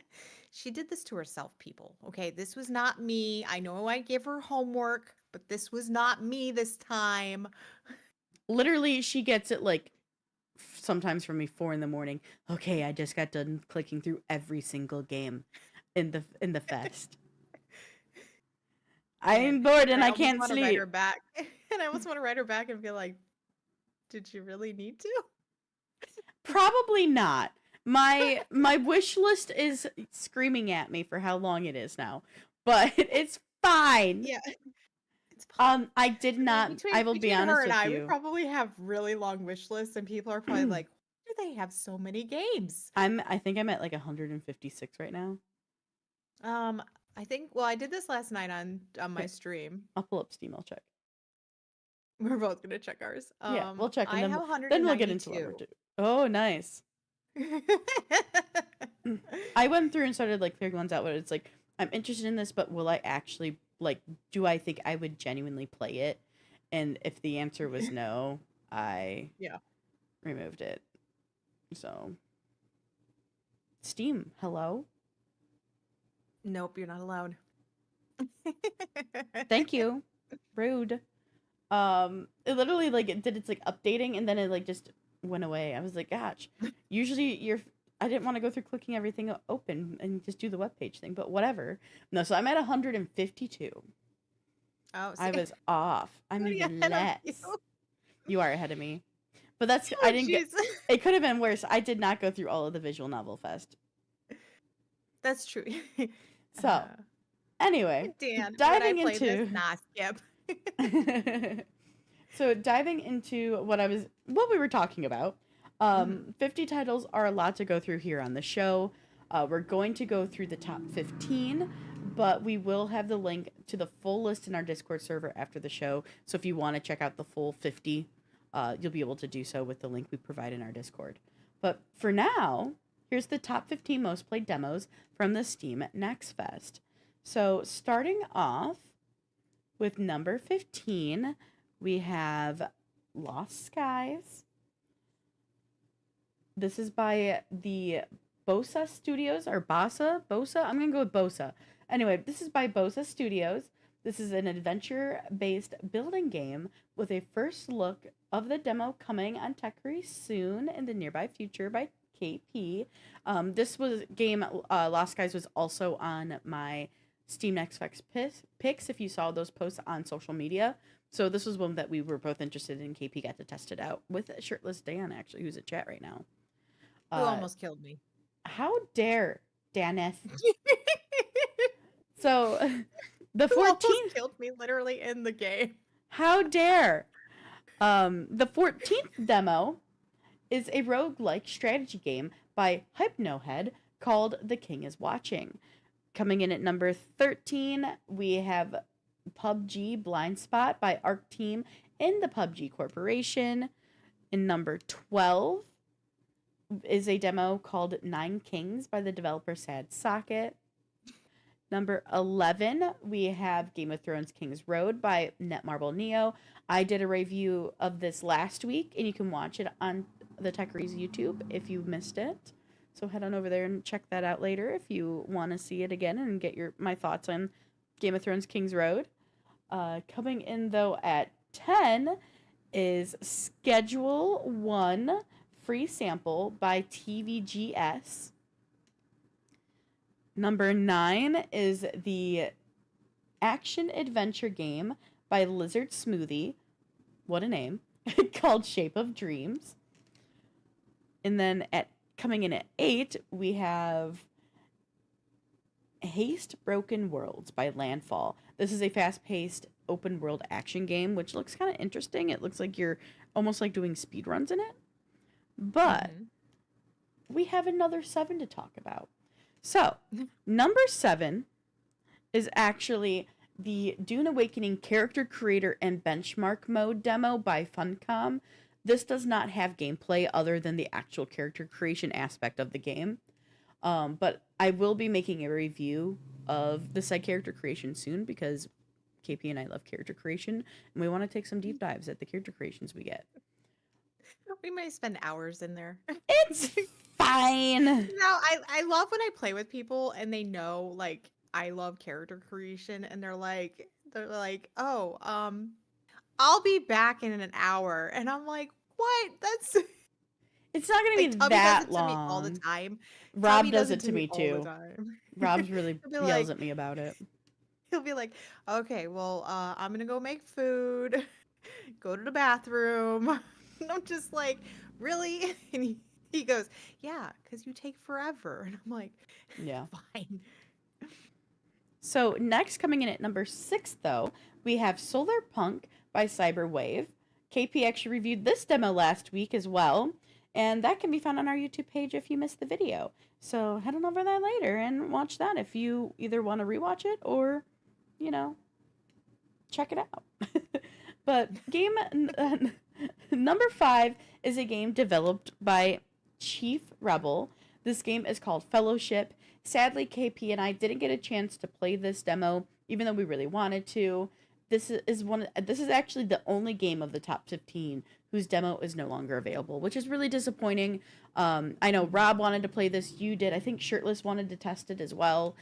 She did this to herself, people. Okay, this was not me. I know I give her homework, but this was not me this time. Literally, she gets it like sometimes for me 4 in the morning. Okay, I just got done clicking through every single game in the fest. Man, I'm bored and and I I almost can't want to write her sleep. back. And I almost want to write her back and be like, did you really need to? Probably not. My wish list is screaming at me for how long it is now, but it's fine. Yeah, it's fine. I did I mean, not. I will be between her honest and with I, we you. probably have really long wish lists, and people are probably like, "Why do they have so many games?" I think I'm at like 156 right now. Um, I think. Well, I did this last night on my Okay, stream. I'll pull up Steam. I'll check. We're both gonna check ours. Yeah, we'll check, I and have then we'll get into what we're 192. doing. Oh, nice. I went through and started like clearing ones out where it's like I'm interested in this, but will I actually like? Do I think I would genuinely play it? And if the answer was no, I Yeah. removed it. So Steam, hello. Nope, you're not allowed. Thank you. Rude. It literally like it did its like updating and then it like just went away. I was like, gosh. Usually I didn't want to go through clicking everything open and just do the webpage thing, but whatever. No, so I'm at 152. Oh, I see, was off. I'm already even ahead of you. less. You are ahead of me. But that's I Oh, didn't get jeez. it could have been worse. I did not go through all of the visual novel fest. That's true. So, anyway, Dan, would I diving play this? into Nah, skip. so diving into what we were talking about. Mhm. 50 titles are a lot to go through here on the show. We're going to go through the top 15, but we will have the link to the full list in our Discord server after the show. So if you want to check out the full 50, you'll be able to do so with the link we provide in our Discord. But for now, here's the top 15 most played demos from the Steam Next Fest. So starting off with number 15, we have Lost Skies. This is by the Bosa Studios or Bosa. I'm gonna go with Bosa. Anyway, this is by Bosa Studios. This is an adventure-based building game with a first look of the demo coming on Techry soon in the nearby future by KP. This was game Lost Skies was also on my Steam Next Fest picks. If you saw those posts on social media, so this was one that we were both interested in. KP got to test it out with shirtless Dan, actually, who's in chat right now. Who almost killed me. How dare Daneth? So the Who almost 14th. killed me literally in the game. How dare? The 14th demo is a roguelike strategy game by Hypnohead called The King is Watching. Coming in at number 13, we have PUBG Blind Spot by Arc Team in the PUBG Corporation. In number 12 is a demo called Nine Kings by the developer Sad Socket. Number 11, we have Game of Thrones King's Road by Netmarble Neo. I did a review of this last week, and you can watch it on the Techries YouTube if you missed it. So head on over there and check that out later if you want to see it again and get my thoughts on Game of Thrones King's Road. Coming in, though, at 10 is Schedule 1 Free Sample by TVGS. Number 9 is the action adventure game by Lizard Smoothie. What a name. Called Shape of Dreams. And then coming in at 8, we have Haste Broken Worlds by Landfall. This is a fast-paced open world action game, which looks kind of interesting. It looks like you're almost like doing speedruns in it. But we have another 7 to talk about. So, number 7 is actually the Dune Awakening character creator and benchmark mode demo by Funcom. This does not have gameplay other than the actual character creation aspect of the game. But I will be making a review of the said character creation soon because KP and I love character creation and we want to take some deep dives at the character creations we get. We may spend hours in there. It's fine. No, I love when I play with people and they know like I love character creation and they're like, oh, I'll be back in an hour. And I'm like, what? That's It's not gonna Like, be Tubby does that it to me all the long. time. Rob Tubby does does it it to to me me all the too. time. Rob's really He'll be yells like at me about it. he'll be like, "Okay, well, I'm gonna go make food, go to the bathroom." And I'm just like, "Really?" And he goes, "Yeah, because you take forever." And I'm like, Yeah. "Fine." So next, coming in at number 6, though, we have Solar Punk by Cyberwave. KP actually reviewed this demo last week as well, and that can be found on our YouTube page if you missed the video. So head on over there later and watch that if you either want to rewatch it or, you know, check it out. But number 5 is a game developed by Chief Rebel. This game is called Fellowship. Sadly, KP and I didn't get a chance to play this demo, even though we really wanted to. This is actually the only game of the top 15 whose demo is no longer available, which is really disappointing. I know Rob wanted to play this, you did. I think Shirtless wanted to test it as well.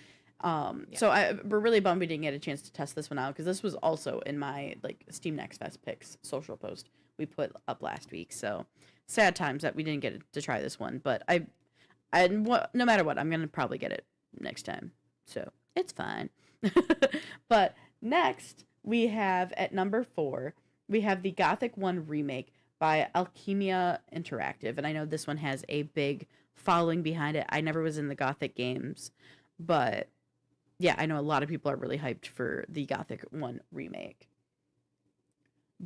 Yeah. So we're really bummed we didn't get a chance to test this one out because this was also in my like Steam Next Fest picks social post we put up last week. So sad times that we didn't get to try this one, but no matter what, I'm gonna probably get it next time. So it's fine. But next we have at number 4 we have the Gothic 1 remake by Alchemia Interactive, and I know this one has a big following behind it. I never was in the Gothic games, but yeah, I know a lot of people are really hyped for the Gothic 1 remake.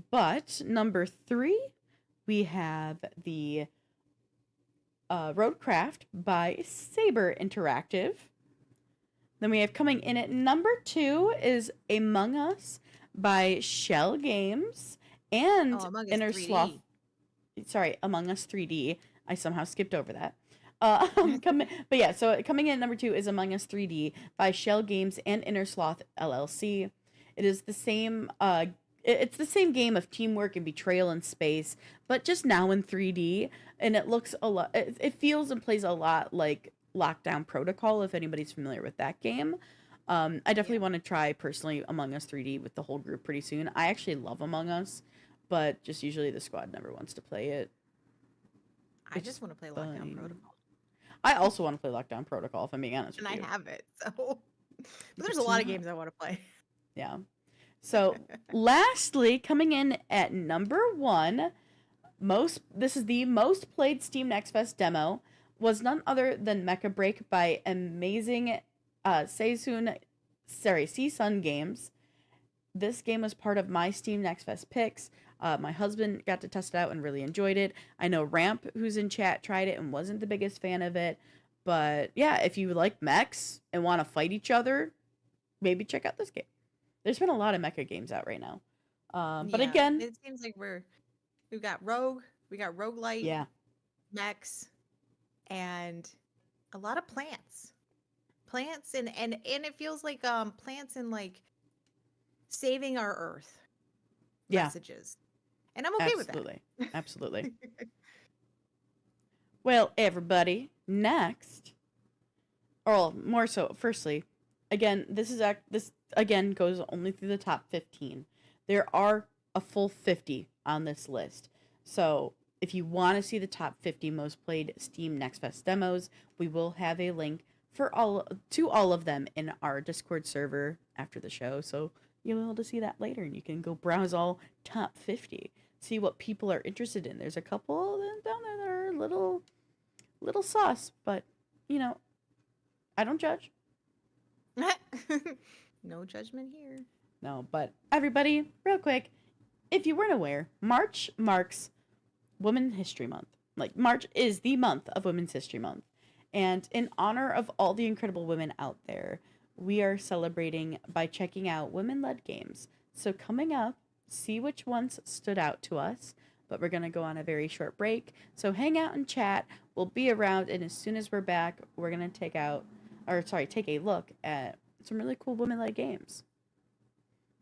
But number 3, we have the Roadcraft by Saber Interactive. Then we have coming in at number 2 is Among Us by Shell Games and Among Us Inner 3D. Sloth. Sorry, Among Us 3D. I somehow skipped over that. But yeah, so coming in at number 2 is Among Us 3D by Shell Games and Inner Sloth LLC. It is the same. It's the same game of teamwork and betrayal in space, but just now in 3D, and it looks a lot. It feels and plays a lot like Lockdown Protocol, if anybody's familiar with that game. I definitely want to try personally Among Us 3D with the whole group pretty soon. I actually love Among Us, but just usually the squad never wants to play it. I just want to play Lockdown Protocol. I also want to play Lockdown Protocol, if I'm being honest with you. And I have it, so. But there's a lot of games I want to play. Yeah. So, lastly, coming in at number 1, this is the most played Steam Next Fest demo, was none other than Mecha Break by amazing CSUN Games. This game was part of my Steam Next Fest picks. My husband got to test it out and really enjoyed it. I know Ramp, who's in chat, tried it and wasn't the biggest fan of it. But yeah, if you like mechs and want to fight each other, maybe check out this game. There's been a lot of mecha games out right now. But Yeah, again, it seems like we've got Rogue, we got Roguelite, yeah, mechs, and a lot of plants. Plants and it feels like plants and like saving our earth yeah, messages. And I'm okay with that. Absolutely. Well, everybody, next, or more so, firstly, again, this again goes only through the top 15. There are a full 50 on this list. So if you want to see the top 50 most played Steam Next Fest demos, we will have a link for all of them in our Discord server after the show. So you'll be able to see that later, and you can go browse all top 50, see what people are interested in. There's a couple down there that are little sus, but you know, I don't judge. No judgment here. No, but everybody, real quick, if you weren't aware, March marks Women's History Month. Like, March is the month of Women's History Month. And in honor of all the incredible women out there, we are celebrating by checking out women-led games. So coming up, see which ones stood out to us. But we're going to go on a very short break. So hang out and chat. We'll be around, and as soon as we're back, we're going to take a look at some really cool women-led games.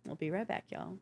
We'll be right back, y'all.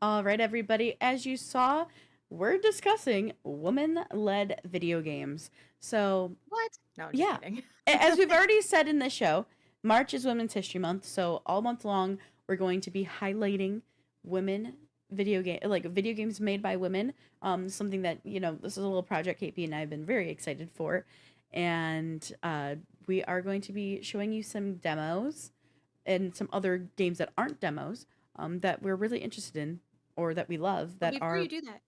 All right, everybody. As you saw, we're discussing woman-led video games. So, What? No, I'm just yeah, kidding. as we've already said in the show, March is Women's History Month. So all month long, we're going to be highlighting women video games made by women. Something that this is a little project KP and I have been very excited for, and we are going to be showing you some demos and some other games that aren't demos that we're really interested in or that we love But that before you are. do that,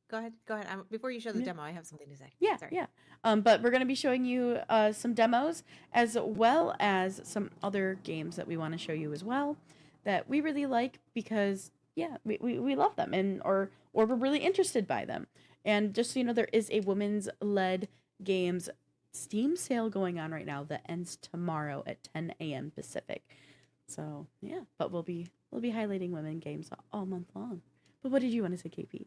go ahead. Go ahead. Before you show the Yeah, demo, I have something to say. yeah, Sorry. yeah. But we're going to be showing you some demos as well as some other games that we want to show you as well that we really like because we love them or we're really interested by them. And just so you know, there is a women's led games Steam sale going on right now that ends tomorrow at 10 a.m. Pacific. So yeah, but we'll be highlighting women games all month long. But what did you want to say, KP?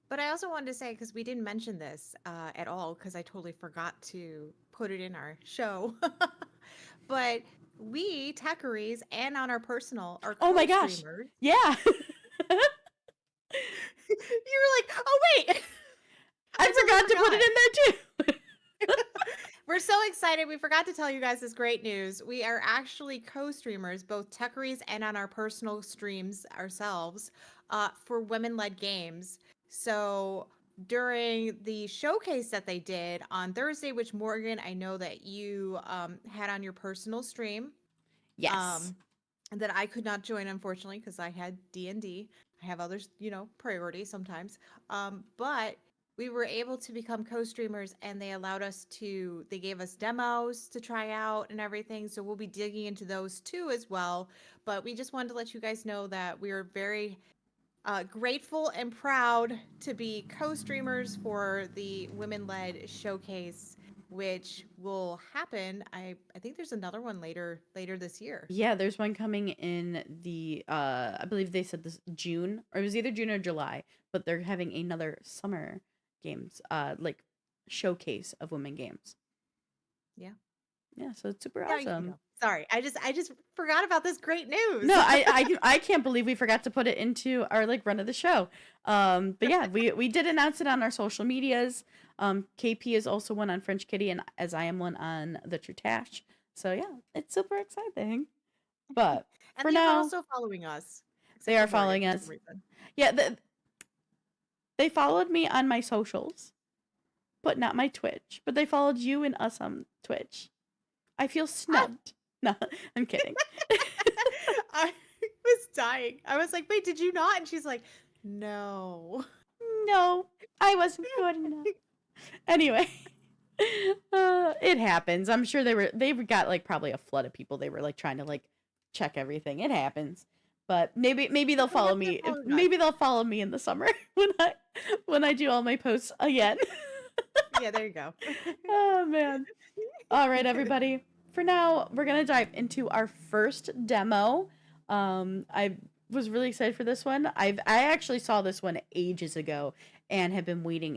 But I also wanted to say, because we didn't mention this at all, because I totally forgot to put it in our show. But we, Techeries, and on our personal, are Oh my gosh. co-streamers. Yeah. You were like, oh, wait. I totally forgot to put it in there too. We're so excited. We forgot to tell you guys this great news. We are actually co-streamers, both Techeries and on our personal streams ourselves, for women-led games. So during the showcase that they did on Thursday, which Morgan, I know that you had on your personal stream, Yes. that I could not join unfortunately because I had D&D. I have others, priorities sometimes. But we were able to become co-streamers and they allowed us they gave us demos to try out and everything. So we'll be digging into those too as well. But we just wanted to let you guys know that we are very grateful and proud to be co-streamers for the women-led showcase, which will happen. I think there's another one later this year. Yeah, there's one coming in the I believe they said this June, or it was either June or July, but they're having another summer games like showcase of women games. Yeah. Yeah, so it's super Now you can awesome. go. Sorry, I just forgot about this great news. No, I can't believe we forgot to put it into our like run of the show. But yeah, we did announce it on our social medias. KP is also one on French Kitty, and as I am one on the True Tash. So yeah, it's super exciting. But And for they're now, also following us. they Except are for Morgan following for some us. reason. Yeah, they followed me on my socials, but not my Twitch. But they followed you and us on Twitch. I feel snubbed. No, I'm kidding. I was dying. I was like, wait, did you not? And she's like, no. No, I wasn't good enough. Anyway, it happens. I'm sure they got like probably a flood of people. They were like trying to like check everything. It happens. But maybe they'll follow me. Maybe they'll follow me in the summer when I do all my posts again. Yeah, there you go. Oh man. All right, everybody. For now, we're gonna dive into our first demo. I was really excited for this one. I actually saw this one ages ago and have been waiting.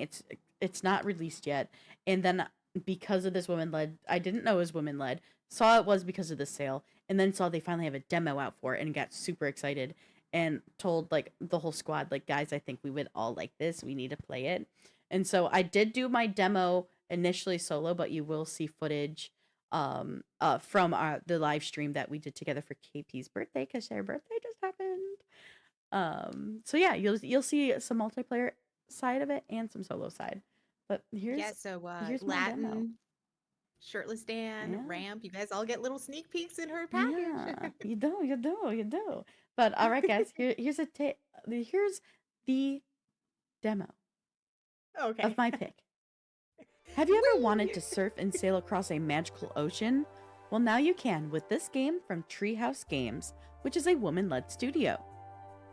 It's not released yet. And then because of this women led, I didn't know it was women led. Saw it was because of the sale, and then saw they finally have a demo out for it and got super excited and told like the whole squad, like, guys, I think we would all like this. We need to play it. And so I did do my demo initially solo, but you will see footage from the live stream that we did together for KP's birthday because their birthday just happened. So yeah, you'll see some multiplayer side of it and some solo side. But here's my demo. Latin, shirtless Dan, Yeah. Ramp, you guys all get little sneak peeks in her package. Yeah, you do. But all right, guys, here's the demo Okay. of my pick. Have you ever wanted to surf and sail across a magical ocean? Well, now you can with this game from Treehouse Games, which is a woman-led studio.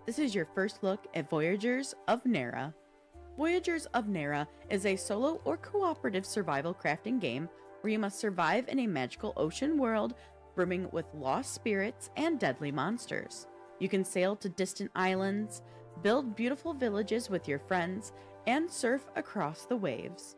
This is your first look at Voyagers of Nera. Voyagers of Nera is a solo or cooperative survival crafting game where you must survive in a magical ocean world brimming with lost spirits and deadly monsters. You can sail to distant islands, build beautiful villages with your friends, and surf across the waves.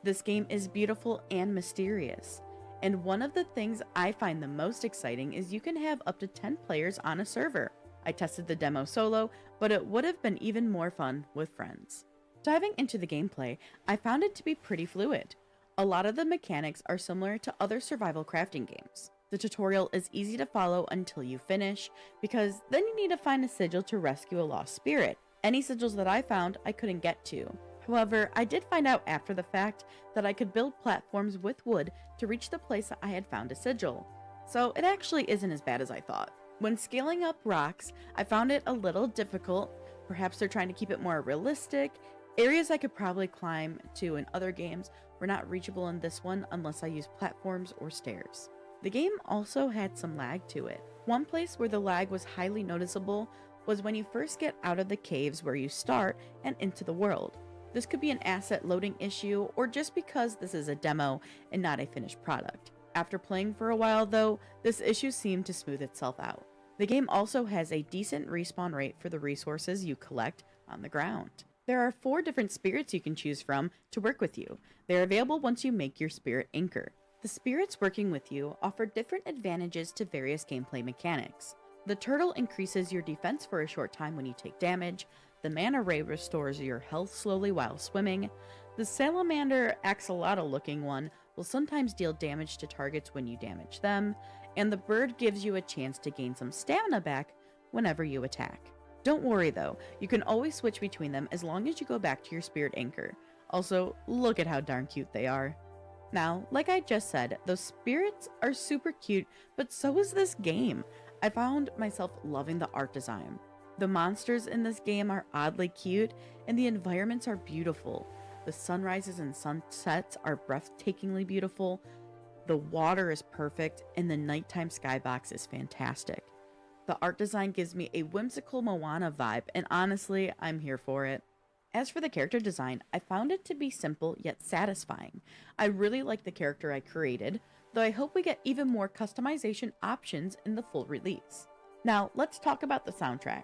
This game is beautiful and mysterious, and one of the things I find the most exciting is you can have up to 10 players on a server. I tested the demo solo, but it would have been even more fun with friends. Diving into the gameplay, I found it to be pretty fluid. A lot of the mechanics are similar to other survival crafting games. The tutorial is easy to follow until you finish, because then you need to find a sigil to rescue a lost spirit. Any sigils that I found, I couldn't get to. However, I did find out after the fact that I could build platforms with wood to reach the place that I had found a sigil. So it actually isn't as bad as I thought. When scaling up rocks, I found it a little difficult. Perhaps they're trying to keep it more realistic. Areas I could probably climb to in other games were not reachable in this one unless I used platforms or stairs. The game also had some lag to it. One place where the lag was highly noticeable was when you first get out of the caves where you start and into the world. This could be an asset loading issue or just because this is a demo and not a finished product. After playing for a while though, this issue seemed to smooth itself out. The game also has a decent respawn rate for the resources you collect on the ground. There are 4 different spirits you can choose from to work with you. They are available once you make your spirit anchor. The spirits working with you offer different advantages to various gameplay mechanics. The turtle increases your defense for a short time when you take damage. The manta ray restores your health slowly while swimming. The salamander axolotl looking one will sometimes deal damage to targets when you damage them. And the bird gives you a chance to gain some stamina back whenever you attack. Don't worry though, you can always switch between them as long as you go back to your spirit anchor. Also, look at how darn cute they are. Now, like I just said, those spirits are super cute, but so is this game. I found myself loving the art design. The monsters in this game are oddly cute, and the environments are beautiful. The sunrises and sunsets are breathtakingly beautiful. The water is perfect, and the nighttime skybox is fantastic. The art design gives me a whimsical Moana vibe, and honestly, I'm here for it. As for the character design, I found it to be simple yet satisfying. I really like the character I created, though I hope we get even more customization options in the full release. Now, let's talk about the soundtrack.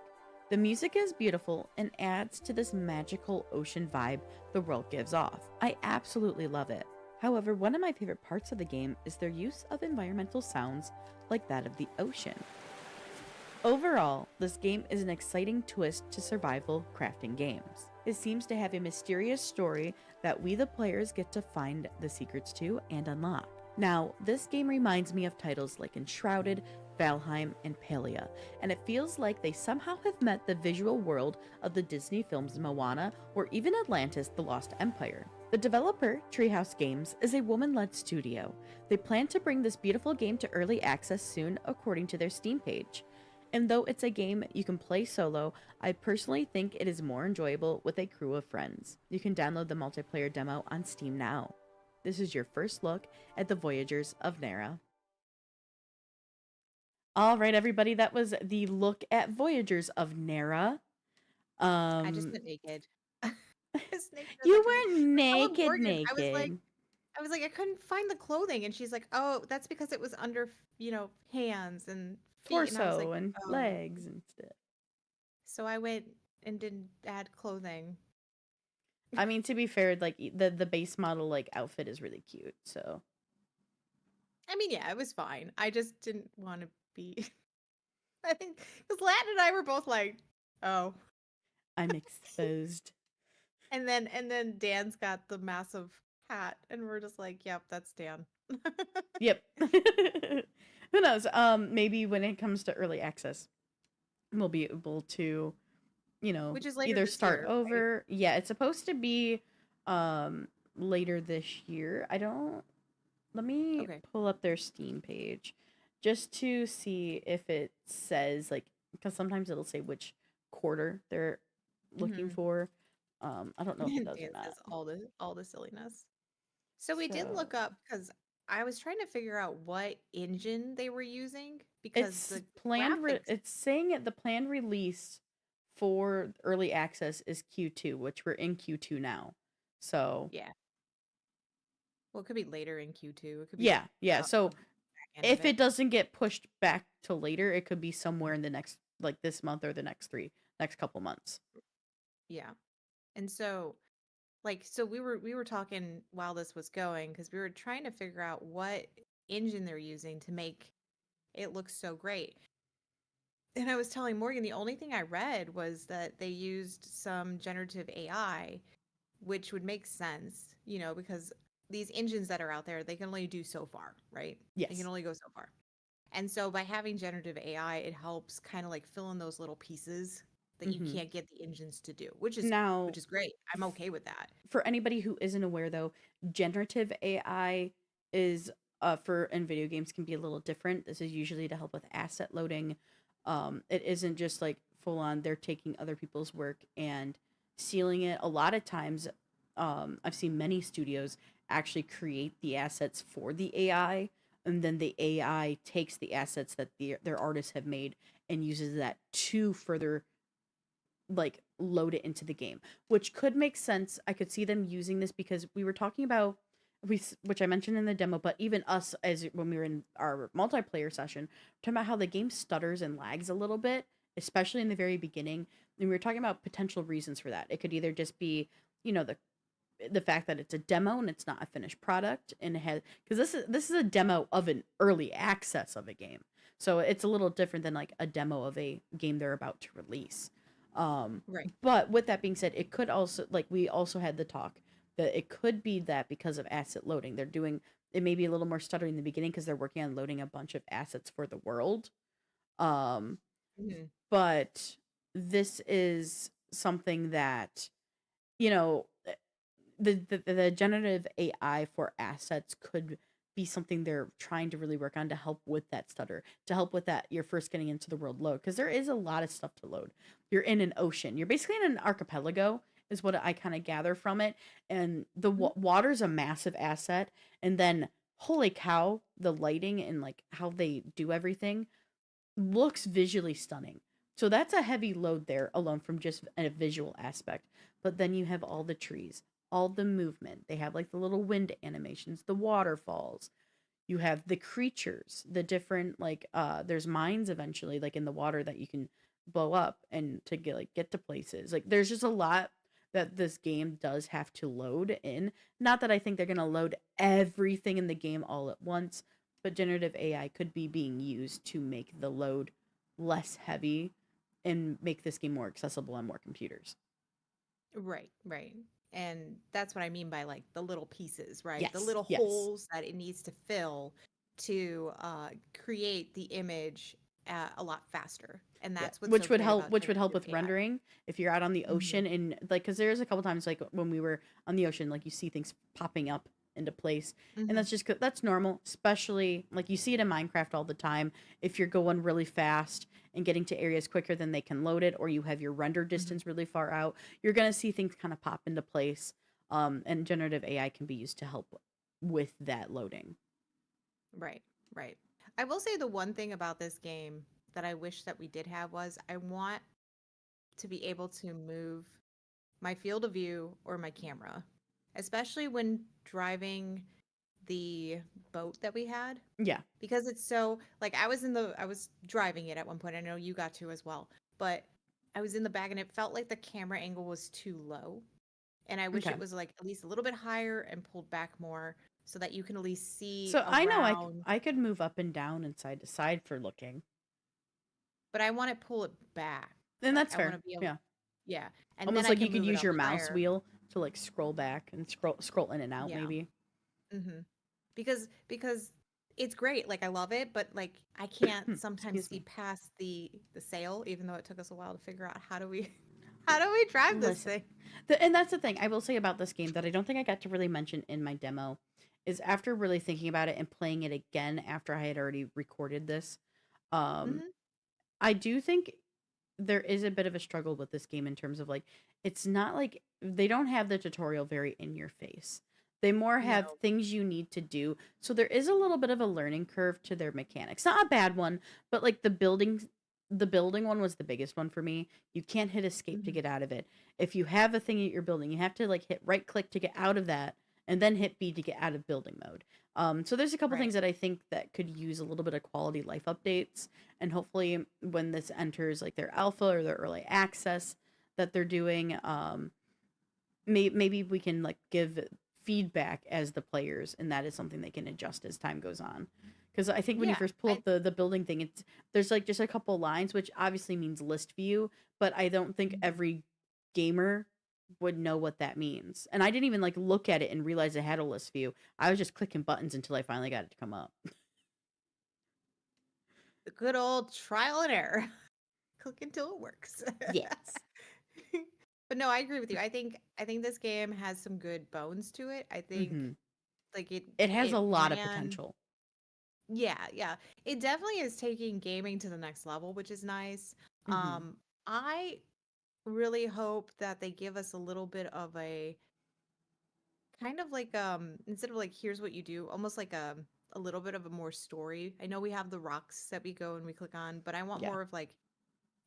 The music is beautiful and adds to this magical ocean vibe the world gives off. I absolutely love it. However, one of my favorite parts of the game is their use of environmental sounds like that of the ocean. Overall, this game is an exciting twist to survival crafting games. It seems to have a mysterious story that we the players get to find the secrets to and unlock. Now, this game reminds me of titles like Enshrouded, Valheim, and Palia, and it feels like they somehow have met the visual world of the Disney films Moana or even Atlantis: The Lost Empire. The developer, Treehouse Games, is a woman-led studio. They plan to bring this beautiful game to early access soon according to their Steam page. And though it's a game you can play solo, I personally think it is more enjoyable with a crew of friends. You can download the multiplayer demo on Steam now. This is your first look at the Voyagers of Nera. All right, everybody, that was the look at Voyagers of Nera. I just went naked. I was naked. I was You like, weren't I told naked, Morgan, naked. I was like, I couldn't find the clothing, and she's like, oh, that's because it was under, hands and feet, and I was like, Torso and oh. legs and stuff. So I went and didn't add clothing. I mean, to be fair, like the base model like outfit is really cute, so I mean, yeah, it was fine. I just didn't want to be. I think because Lat and I were both like, oh, I'm exposed. and then Dan's got the massive hat, and we're just like, yep, that's Dan. Yep. Who knows? Maybe when it comes to early access, we'll be able to, Which is later either this start year, right? over. Yeah, it's supposed to be later this year. Let me Okay. pull up their Steam page just to see if it says like, because sometimes it'll say which quarter they're looking hmm for. I don't know if it does or Dan not. says all the silliness. So we did So look up because I was trying to figure out what engine they were using because it's the graphics. it's saying the planned release for early access is Q2, which we're in Q2 now. So Yeah, well, it could be later in Q2. It could be yeah. out So the back end of if it. it doesn't get pushed back to later, it could be somewhere in the next, like this month or the next couple months. Yeah. And so we were talking while this was going because we were trying to figure out what engine they're using to make it look so great. And I was telling Morgan, the only thing I read was that they used some generative AI, which would make sense, because these engines that are out there, they can only do so far, right? They can Yes. only go so far. And so by having generative AI, it helps kind of like fill in those little pieces that you Hmm. can't get the engines to do, which is Now, which is great. I'm okay with that. for anybody who isn't aware though, generative AI is for in video games can be a little different. This is usually to help with asset loading. It isn't just like full on they're taking other people's work and stealing it. A lot of times, I've seen many studios actually create the assets for the AI, and then the AI takes the assets that their artists have made and uses that to further like load it into the game, which could make sense. I could see them using this because we were talking about which I mentioned in the demo, but even us as when we were in our multiplayer session, talking about how the game stutters and lags a little bit, especially in the very beginning. And we were talking about potential reasons for that. It could either just be, the fact that it's a demo and it's not a finished product, and it has because this is a demo of an early access of a game, so it's a little different than like a demo of a game they're about to release. um Right. but with that being said, it could also, like, we also had the talk that it could be that because of asset loading they're doing, it may be a little more stuttering in the beginning because they're working on loading a bunch of assets for the world. um Mhm. but this is something that, you know the generative AI for assets could be something they're trying to really work on to help with that stutter, to help with that you're first getting into the world load, because there is a lot of stuff to load. You're in an ocean. You're basically in an archipelago, is what I kind of gather from it, and the Mhm. water's a massive asset, and then holy cow, the lighting and like how they do everything looks visually stunning. So that's a heavy load there alone from just a visual aspect. But then you have all the trees, all the movement. They have like the little wind animations, the waterfalls. You have the creatures, the different like there's mines eventually like in the water that you can blow up and to get to places. Like there's just a lot that this game does have to load in. Not that I think they're going to load everything in the game all at once, but generative AI could be being used to make the load less heavy and make this game more accessible on more computers. Right, right. And that's what I mean by like the little pieces, right? The Yes, little yes. holes that it needs to fill to create the image a lot faster. And Yeah, that's what's so great about which would help generative with AI. rendering if you're out on the Hmm. ocean, and like because there's a couple times like when we were on the ocean, like you see things popping up into place, and Hmm. that's just that's normal, especially like you see it in Minecraft all the time. If you're going really fast and getting to areas quicker than they can load it, or you have your render Hmm. distance really far out, you're gonna see things kind of pop into place. And generative AI can be used to help with that loading. Right, right. I will say the one thing about this game that I wish that we did have was I want to be able to move my field of view or my camera, especially when driving the boat that we had, Yeah. because it's so like I was driving it at one point. I know you got to as well, but I was in the back and it felt like the camera angle was too low. And I wish Okay. it was like at least a little bit higher and pulled back more so that you can at least see So I know around. I could move up and down and side to side for looking, But I want to pull it back. and Like that's I want fair. to be able, Yeah. yeah. And then Almost I like you can could move it use up your mouse higher. wheel to like scroll back and scroll in and out Yeah. maybe. Hmm. Because it's great. Like I love it, but like I can't sometimes Excuse see me. past the sail, even though it took us a while to figure out how do we how do we drive this Listen. thing? And that's the thing I will say about this game that I don't think I got to really mention in my demo is after really thinking about it and playing it again after I had already recorded this. Um Hmm. I do think there is a bit of a struggle with this game in terms of like it's not like they don't have the tutorial very in your face. They more have No. things you need to do. So there is a little bit of a learning curve to their mechanics. Not a bad one, but like the building one was the biggest one for me. You can't hit escape to Hmm. get out of it. If you have a thing that you're building, you have to like hit right click to get out of that and then hit B to get out of building mode. So there's a couple Right. things that I think that could use a little bit of quality life updates, and hopefully when this enters like their alpha or their early access that they're doing, maybe we can like give feedback as the players, and that is something they can adjust as time goes on, Because I think when you Yeah, first pull up the building thing, there's like just a couple lines, which obviously means list view, but I don't think Mhm. every gamer would know what that means. And I didn't even like look at it and realize it had a list view. I was just clicking buttons until I finally got it to come up. The good old trial and error. Click until it works. Yes. But no, I agree with you. I think this game has some good bones to it. I think Hmm. like it It has a it lot of ran. potential. Yeah, yeah. It definitely is taking gaming to the next level, which is nice. Hmm. I really hope that they give us a little bit of a kind of like instead of like here's what you do, almost like a little bit of a more story. I know we have the rocks that we go and we click on, but I want Yeah. more of like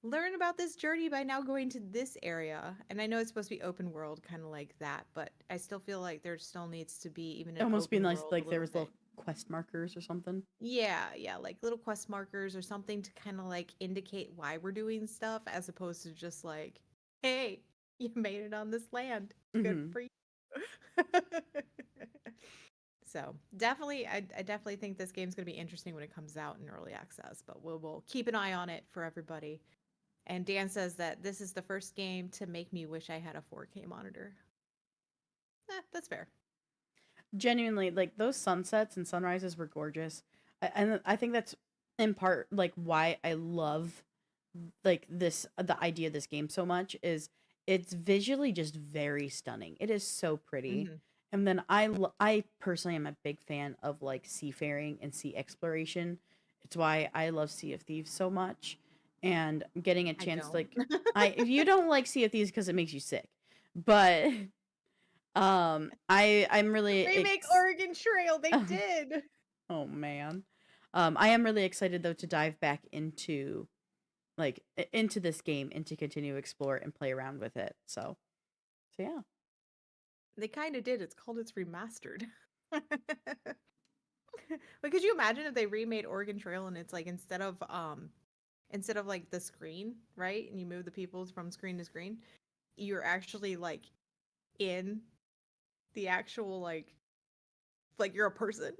learn about this journey by now going to this area. And I know it's supposed to be open world kind of like that, but I still feel like there still needs to be even It an almost be open nice world a like there little was thing. little quest markers or something. Yeah, yeah, like little quest markers or something to kind of like indicate why we're doing stuff as opposed to just like, hey, you made it on this land. Good Hmm. for you. So definitely, I definitely think this game's going to be interesting when it comes out in early access, but we'll keep an eye on it for everybody. And Dan says that this is the first game to make me wish I had a 4K monitor. That's fair. Genuinely, like those sunsets and sunrises were gorgeous. And I think that's in part like why I love like the idea of this game so much is it's visually just very stunning. It is so pretty. Hmm. And then I personally am a big fan of like seafaring and sea exploration. It's why I love Sea of Thieves so much. And getting a I chance don't. like I if you don't like Sea of Thieves because it makes you sick. But I'm really Remake Oregon Trail, they did. oh man. I am really excited though to dive back into like into this game and to continue to explore and play around with it. So yeah. They kind of did. It's remastered. But could you imagine if they remade Oregon Trail and it's like instead of like the screen, right? And you move the people from screen to screen, you're actually like in the actual like you're a person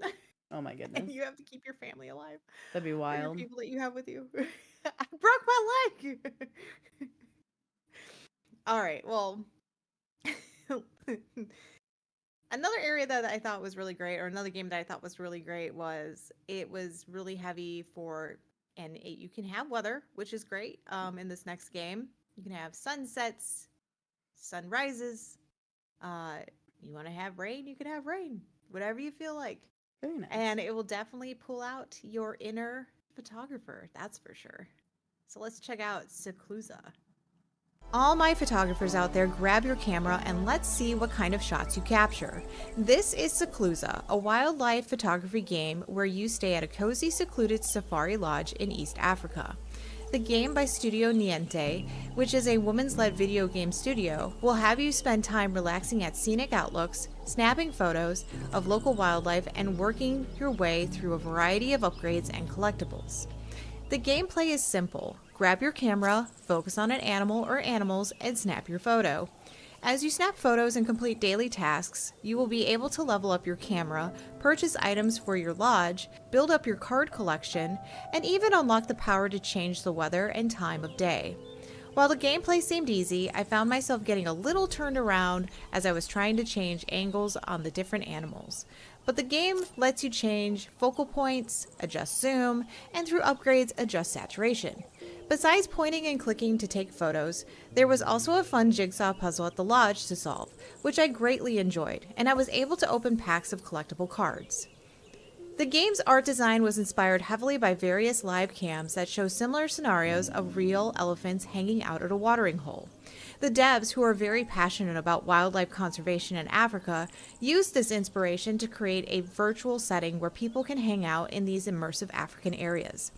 Oh my and goodness. you have to keep your family alive That'd be or your wild. people that you have with you. I broke my leg. All right. Well, another area that I thought was really great, or another game that I thought was really great, was it was really heavy for, and you can have weather, which is great. In this next game, you can have sunsets, sunrises. Uh, you want to have rain, you can have rain, whatever you feel like, Very nice. and it will definitely pull out your inner photographer. That's for sure. So let's check out Seclusa. All my photographers out there, grab your camera and let's see what kind of shots you capture. This is Seclusa, a wildlife photography game where you stay at a cozy, secluded safari lodge in East Africa. The game by Studio Niente, which is a women's led video game studio, will have you spend time relaxing at scenic outlooks, snapping photos of local wildlife, and working your way through a variety of upgrades and collectibles. The gameplay is simple. Grab your camera, focus on an animal or animals, and snap your photo. As you snap photos and complete daily tasks, you will be able to level up your camera, purchase items for your lodge, build up your card collection, and even unlock the power to change the weather and time of day. While the gameplay seemed easy, I found myself getting a little turned around as I was trying to change angles on the different animals. But the game lets you change focal points, adjust zoom, and through upgrades adjust saturation. Besides pointing and clicking to take photos, there was also a fun jigsaw puzzle at the lodge to solve, which I greatly enjoyed, and I was able to open packs of collectible cards. The game's art design was inspired heavily by various live cams that show similar scenarios of real elephants hanging out at a watering hole. The devs, who are very passionate about wildlife conservation in Africa, used this inspiration to create a virtual setting where people can hang out in these immersive African areas.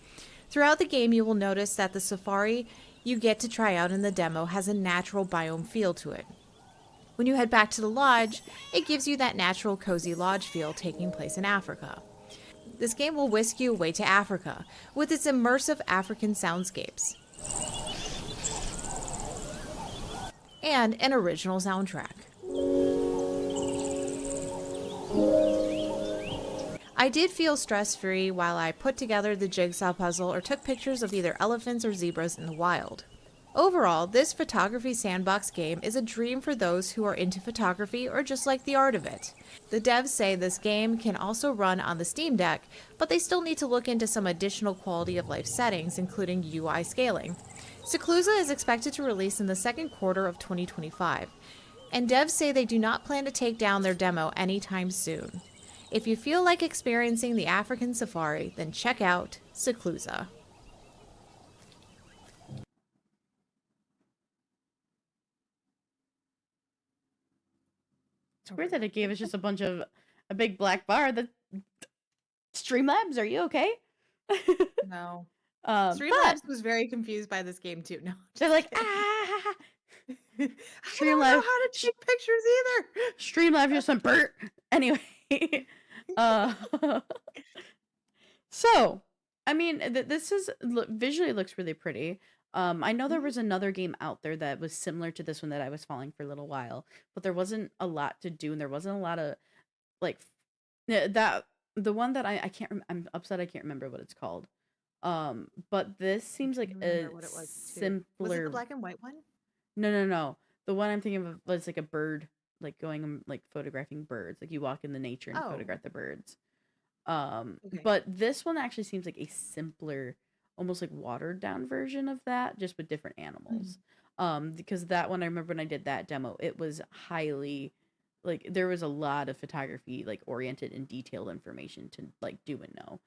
Throughout the game, you will notice that the safari you get to try out in the demo has a natural biome feel to it. When you head back to the lodge, it gives you that natural cozy lodge feel taking place in Africa. This game will whisk you away to Africa with its immersive African soundscapes and an original soundtrack. I did feel stress-free while I put together the jigsaw puzzle or took pictures of either elephants or zebras in the wild. Overall, this photography sandbox game is a dream for those who are into photography or just like the art of it. The devs say this game can also run on the Steam Deck, but they still need to look into some additional quality of life settings, including UI scaling. Seclusa is expected to release in the second quarter of 2025, and devs say they do not plan to take down their demo anytime soon. If you feel like experiencing the African safari, then check out Seclusa. It's weird that it gave us just a big black bar. That Streamlabs, are you okay? No. But Streamlabs was very confused by this game too. No, they're like, kidding. ah, I don't know Streamlabs, how to take pictures either. Streamlabs just went Bert. Anyway, uh, so I mean, this is visually looks really pretty. I know there Mhm. was another game out there that was similar to this one that I was following for a little while, but there wasn't a lot to do, and there wasn't a lot of like that. The one that I can't. I'm upset I can't remember what it's called. But this I seems like can't a remember what it was too. Was it the simpler. black and white one? No, no, no. The one I'm thinking of was like a bird, like going like photographing birds. Like you walk in the nature and Oh, photograph the birds. okay. But this one actually seems like a simpler, almost like watered down version of that, just with different Mhm. animals. Because that one I remember when I did that demo, it was highly like there was a lot of photography like oriented and detailed information to like do and know.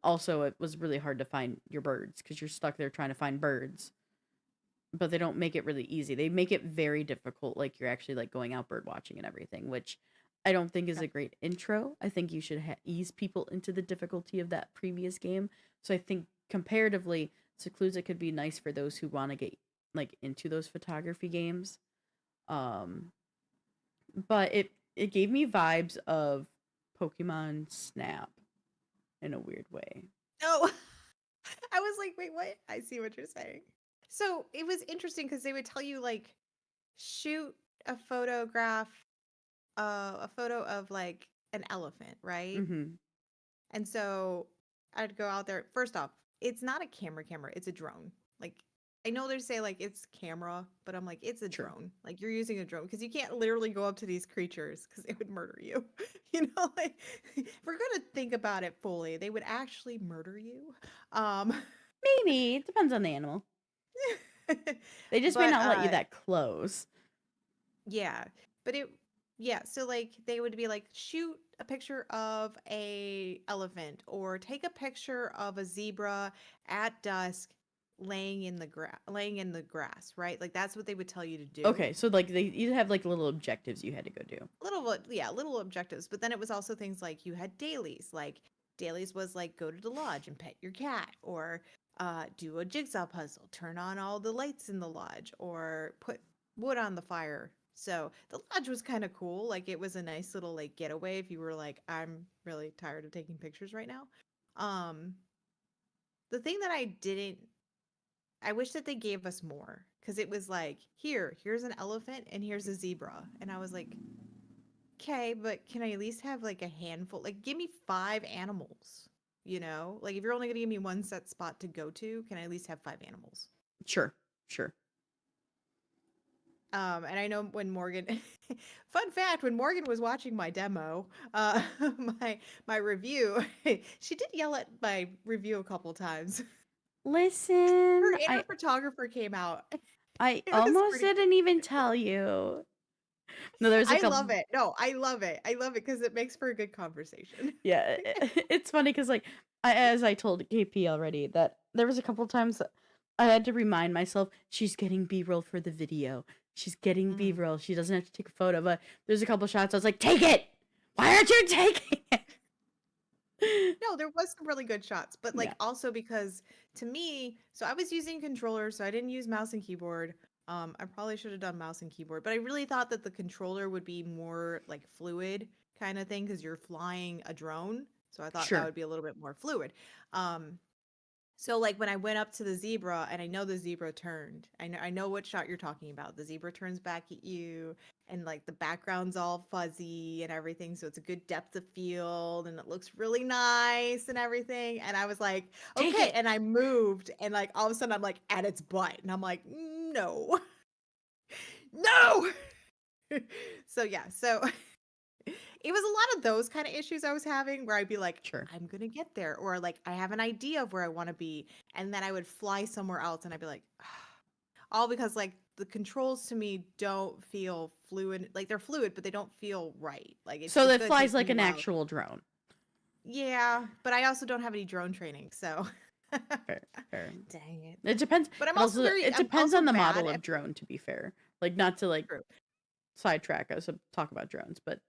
Also it was really hard to find your birds because you're stuck there trying to find birds, but they don't make it really easy. They make it very difficult, like you're actually like going out bird watching and everything, which I don't think is Okay. a great intro. I think you should ease people into the difficulty of that previous game. So I think comparatively, Seclusa could be nice for those who want to get like into those photography games. Um, but it gave me vibes of Pokemon Snap in a weird way. Oh, I was like, wait, what? I see what you're saying. So it was interesting because they would tell you like shoot a photograph, a photo of like an elephant, right? Mm-hmm. And so I'd go out there. First off, it's not a camera, it's a drone. Like I know they say like it's camera, but I'm like it's a True. drone. Like you're using a drone because you can't literally go up to these creatures because they would murder you. You know, like if we're gonna think about it fully, they would actually murder you. Um Maybe it depends on the animal. They just may but not let you that close. yeah, but it yeah, so like they would be like shoot a picture of a elephant or take a picture of a zebra at dusk laying in the grass, right? Like that's what they would tell you to do. Okay, so like you have like little objectives you had to go do. Little objectives, but then it was also things like you had dailies. Like dailies was like go to the lodge and pet your cat or do a jigsaw puzzle, turn on all the lights in the lodge or put wood on the fire. So the lodge was kind of cool. Like it was a nice little like getaway if you were like, I'm really tired of taking pictures right now. Um, the thing that I wish that they gave us more because it was like, here's an elephant and here's a zebra. And I was like, okay, but can I at least have like a handful? Like, give me 5 animals, you know? Like, if you're only going to give me one set spot to go to, can I at least have 5 animals? Sure, sure. And I know when Morgan, fun fact, when Morgan was watching my demo, my review, she did yell at my review a couple times. Listen, Her inner photographer came out. I It was almost pretty didn't even tell you. No, there's a I couple. love it. No, I love it. I love it because it makes for a good conversation. Yeah, it's funny because like as I told KP already that there was a couple times that I had to remind myself she's getting B-roll for the video. She's getting Mhm. B-roll. She doesn't have to take a photo, but there's a couple shots I was like, take it. Why aren't you taking it? No, there was some really good shots, but Yeah, like also because to me, so I was using controller, so I didn't use mouse and keyboard. I probably should have done mouse and keyboard, but I really thought that the controller would be more like fluid kind of thing because you're flying a drone. So I thought that sure. would be a little bit more fluid. Um, So like when I went up to the zebra and I know the zebra turned. I know what shot you're talking about. The zebra turns back at you and like the background's all fuzzy and everything, so it's a good depth of field and it looks really nice and everything. And I was like, Take "Okay." it. And I moved and like all of a sudden I'm like at its butt and I'm like, "No." No. So yeah, so it was a lot of those kind of issues I was having where I'd be like, Sure. I'm gonna get there, or like I have an idea of where I want to be, and then I would fly somewhere else, and I'd be like, all because like the controls to me don't feel fluid. Like they're fluid, but they don't feel right. Like So it's it gonna flies take like me a an while. actual drone. Yeah, but I also don't have any drone training, so Fair, fair. dang it. It depends. But It I'm depends also on the bad model at of drone, to be fair. Like, not to like true. sidetrack us and talk about drones, but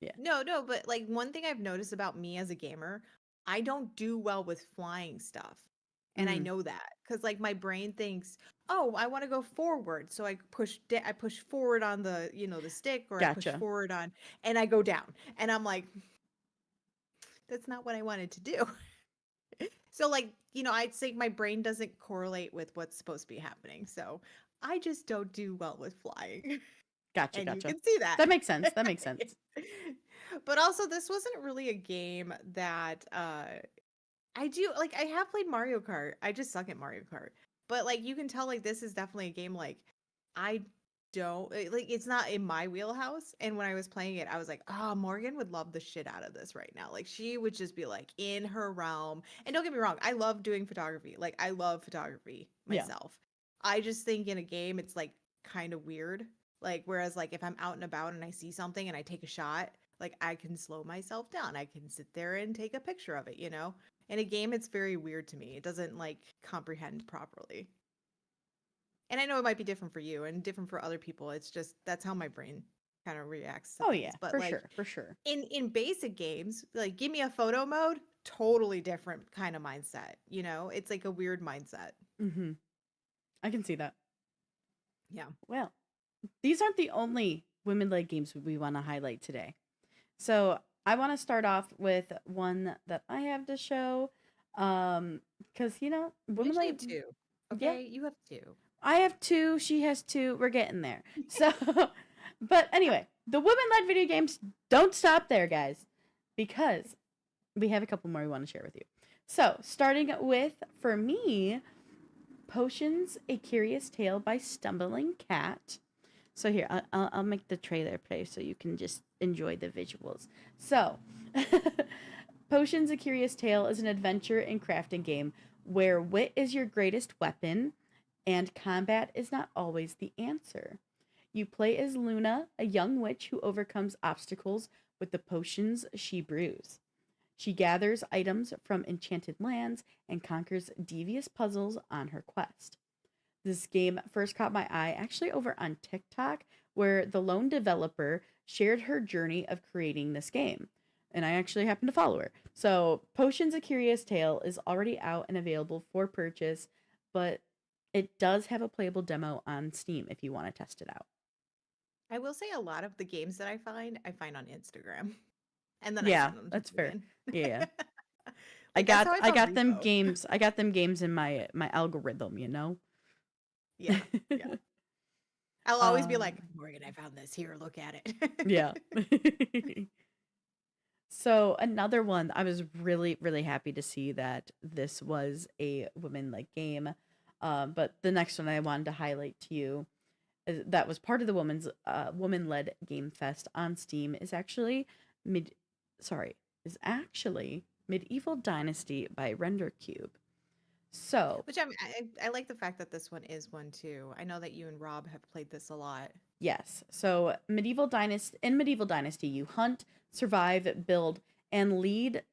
yeah. No, no, but like one thing I've noticed about me as a gamer, I don't do well with flying stuff. And I Mm, know that cuz like my brain thinks, "Oh, I want to go forward." So I push forward on the, the stick, or I push gotcha. forward on and I go down. And I'm like, that's not what I wanted to do. So like, I'd say my brain doesn't correlate with what's supposed to be happening. So I just don't do well with flying. Gotcha, And you gotcha. can see that. That makes sense. That makes sense. But also this wasn't really a game that I do like. I have played Mario Kart. I just suck at Mario Kart. But like you can tell like this is definitely a game like I don't like it's not in my wheelhouse. And when I was playing it, I was like, "Oh, Morgan would love the shit out of this right now." Like she would just be like in her realm. And don't get me wrong, I love doing photography. Like I love photography Yeah. myself. I just think in a game it's like kind of weird. Like whereas like if I'm out and about and I see something and I take a shot, like I can slow myself down. I can sit there and take a picture of it. In a game, it's very weird to me. It doesn't like comprehend properly. And I know it might be different for you and different for other people. It's just that's how my brain kind of reacts to Oh things. yeah, But for like sure, for sure. in basic games, like give me a photo mode, totally different kind of mindset. It's like a weird mindset. Mhm. I can see that. Yeah. Well, these aren't the only women-led games we want to highlight today. So, I want to start off with one that I have to show cuz You actually have women-led, two. yeah, Okay, you have two. I have two, she has two. We're getting there. So, but anyway, the women-led video games don't stop there, guys, because we have a couple more we want to share with you. So, starting with, for me, Potions: A Curious Tale by Stumbling Cat. So here, I'll make the trailer play so you can just enjoy the visuals. So, Potions: A Curious Tale is an adventure and crafting game where wit is your greatest weapon and combat is not always the answer. You play as Luna, a young witch who overcomes obstacles with the potions she brews. She gathers items from enchanted lands and conquers devious puzzles on her quest. This game first caught my eye actually over on TikTok, where the lone developer shared her journey of creating this game. And I actually happened to follow her. So, Potions: A Curious Tale is already out and available for purchase, but it does have a playable demo on Steam if you want to test it out. I will say a lot of the games that I find on Instagram. And then I Yeah, send them to that's fair. Morgan. Yeah. Like that's how I I found got them Repo. games. I got them games in my algorithm, you know. Yeah, yeah. I'll always be like, um Morgan, I found this. Here, look at yeah. it. So another one, I was really, really happy to see that this was a women-led game. But the next one I wanted to highlight to you that was part of the woman-led game fest on Steam mid sorry, is actually Medieval Dynasty by RenderCube. So, Which I like the fact that this one is one too. I know that you and Rob have played this a lot. yes. So, Medieval Dynasty, you hunt, survive, build, and lead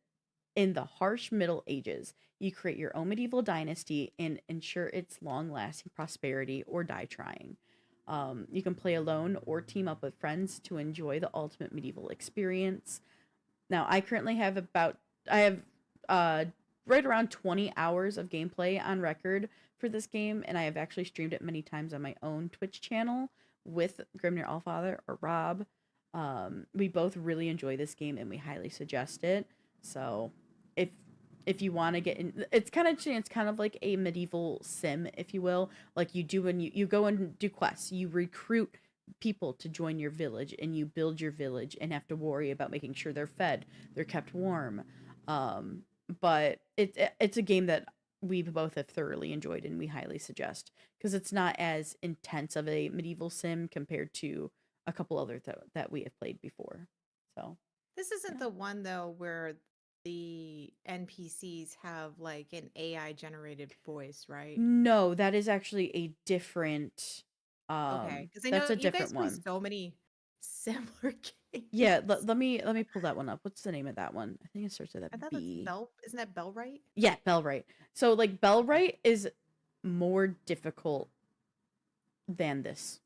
in the harsh Middle Ages. You create your own medieval dynasty and ensure its long lasting prosperity or die trying. You can play alone or team up with friends to enjoy the ultimate medieval experience. Now, I have uh, right around 20 hours of gameplay on record for this game, and I have actually streamed it many times on my own Twitch channel with Grimnir Allfather or Rob. We both really enjoy this game and we highly suggest it. So, if if you want to get in, it's kind of like a medieval sim, if you will. Like you do when you go and do quests, you recruit people to join your village and you build your village and have to worry about making sure they're fed, they're kept warm. Um, but it's a game that we both have thoroughly enjoyed and we highly suggest because it's not as intense of a medieval sim compared to a couple other that we have played before. So, This isn't yeah. the one though where the NPCs have like an AI generated voice, right? No, that is actually a different Okay, because I that's know a you guys different play one. so many similar Yeah, games. let me pull that one up. What's the name of that one? I think it starts with a I thought that's B. Bell. Isn't that Bellright? Yeah, Bellwright. So like Okay. Bellwright is more difficult than this.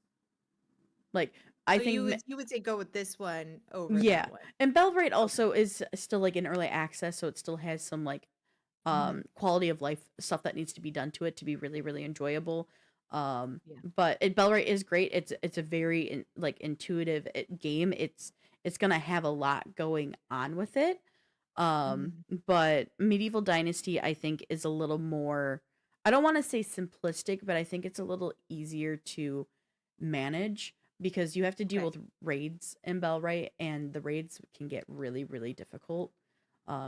Like I So think you would say go with this one over yeah. that one. And Bellwright Okay. also is still like in early access, so it still has some like Hmm. quality of life stuff that needs to be done to it to be really really enjoyable. Yeah. Bellwright is great. It's a very like intuitive game. It's going to have a lot going on with it. Hmm. But Medieval Dynasty I think is a little more, I don't want to say simplistic, but I think it's a little easier to manage because you have to deal Okay. with raids in Bellwright and the raids can get really really difficult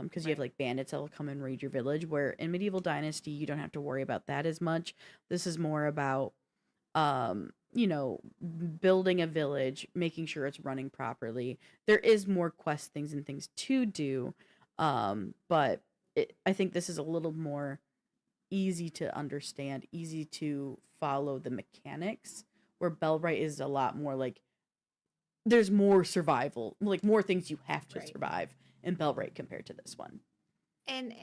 because you have Right. like bandits that will come and raid your village, where in Medieval Dynasty you don't have to worry about that as much. This is more about you know, building a village, making sure it's running properly. There is more quest things and things to do, but I think this is a little more easy to understand, easy to follow the mechanics, where Bellwright is a lot more like there's more survival, like more things you have to Right. survive in Bellwright compared to this one. And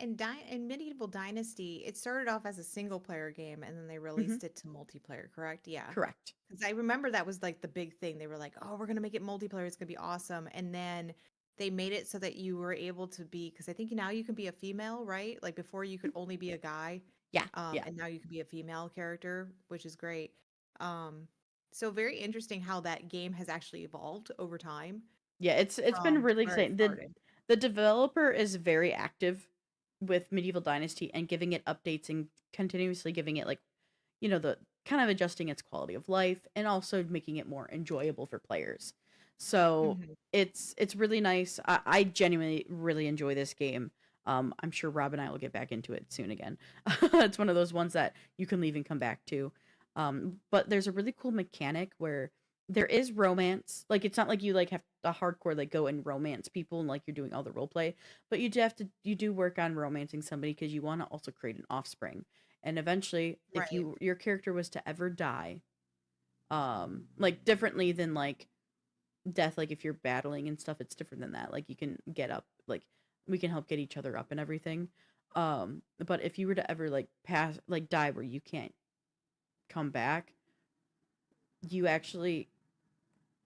Medieval Dynasty, it started off as a single player game and then they Hmm. released it to multiplayer, correct? Yeah. Correct. Because I remember that was like the big thing. They were like, "Oh, we're gonna make it multiplayer. It's gonna be awesome." And then they made it so that you were able to be, because I think now you can be a female, right? Like before you could only be a guy, Yeah, yeah, and now you can be a female character, which is great. Um, so very interesting how that game has actually evolved over time yeah. It's been from really where it exciting. started. The developer is very active with Medieval Dynasty and giving it updates and continuously giving it like, you know, the kind of adjusting its quality of life and also making it more enjoyable for players. So Hmm. it's really nice. I genuinely really enjoy this game. I'm sure Rob and I will get back into it soon again. It's one of those ones that you can leave and come back to. But there's a really cool mechanic where there is romance. Like it's not like you like have to hardcore like go and romance people and like you're doing all the role play, but you do work on romancing somebody because you want to also create an offspring. And eventually, if Right. your character was to ever die, like differently than like death, like if you're battling and stuff, it's different than that. Like you can get up, like we can help get each other up and everything. But if you were to ever like pass, like die where you can't come back, you actually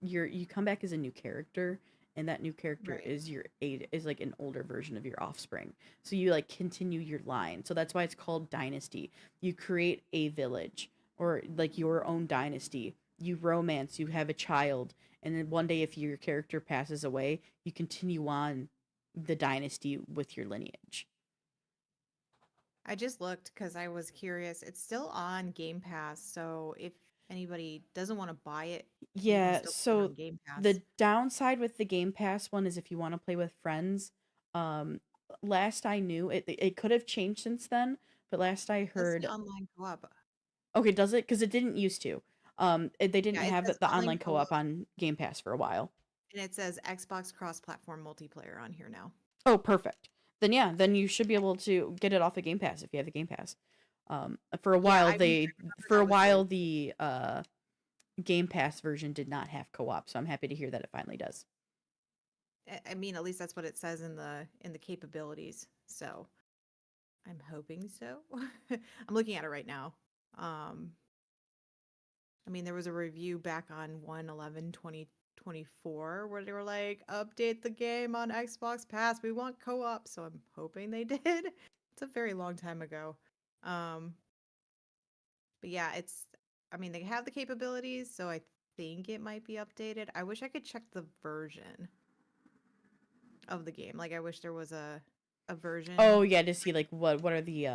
you come back as a new character, and that new character Right. is your aid is like an older version of your offspring, so you like continue your line. So that's why it's called dynasty. You create a village or like your own dynasty, you romance, you have a child, and then one day if your character passes away, you continue on the dynasty with your lineage. I just looked because I was curious. It's still on Game Pass, so if anybody doesn't want to buy it, you can Yeah, still play it so on Game Pass. the downside with the Game Pass one is if you want to play with friends, um last I knew it could have changed since then, but last I Let's see heard, online co-op. okay, does it? Cuz it didn't used to. They didn't Yeah, it have says the online online co-op co-op on Game Pass for a while. and it says Xbox cross-platform multiplayer on here now. Oh, perfect. Then yeah, then you should be able to get it off of Game Pass if you have the Game Pass. For a Yeah, while I they remember for a that was while like the Game Pass version did not have co-op, so I'm happy to hear that it finally does. I mean, at least that's what it says in the capabilities. So, I'm hoping so. I'm looking at it right now. Um, I mean, there was a review back on 1/11/2024 where they were like, update the game on Xbox Pass. We want co-op. So I'm hoping they did. It's a very long time ago. Um, but yeah, I mean, they have the capabilities, so I think it might be updated. I wish I could check the version of the game. Like, I wish there was a a version Oh yeah, to see like what are the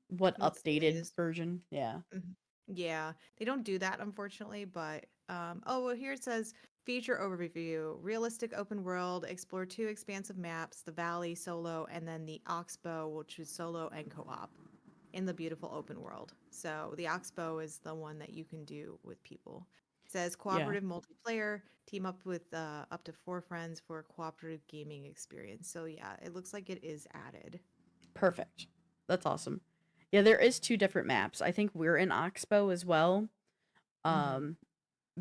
what what's the updated latest. version? Yeah. Mhm. Yeah, they don't do that unfortunately, but oh well, here it says feature overview, realistic open world, explore two expansive maps, the Valley solo and then the Oxbow, which is solo and co-op in the beautiful open world. So the Oxbow is the one that you can do with people. It says Yeah. cooperative multiplayer, team up with up to 4 friends for a cooperative gaming experience. So yeah, it looks like it is added. Perfect. That's awesome. Yeah, there is two different maps. I think we're in Oxbow as well. Hmm. Um,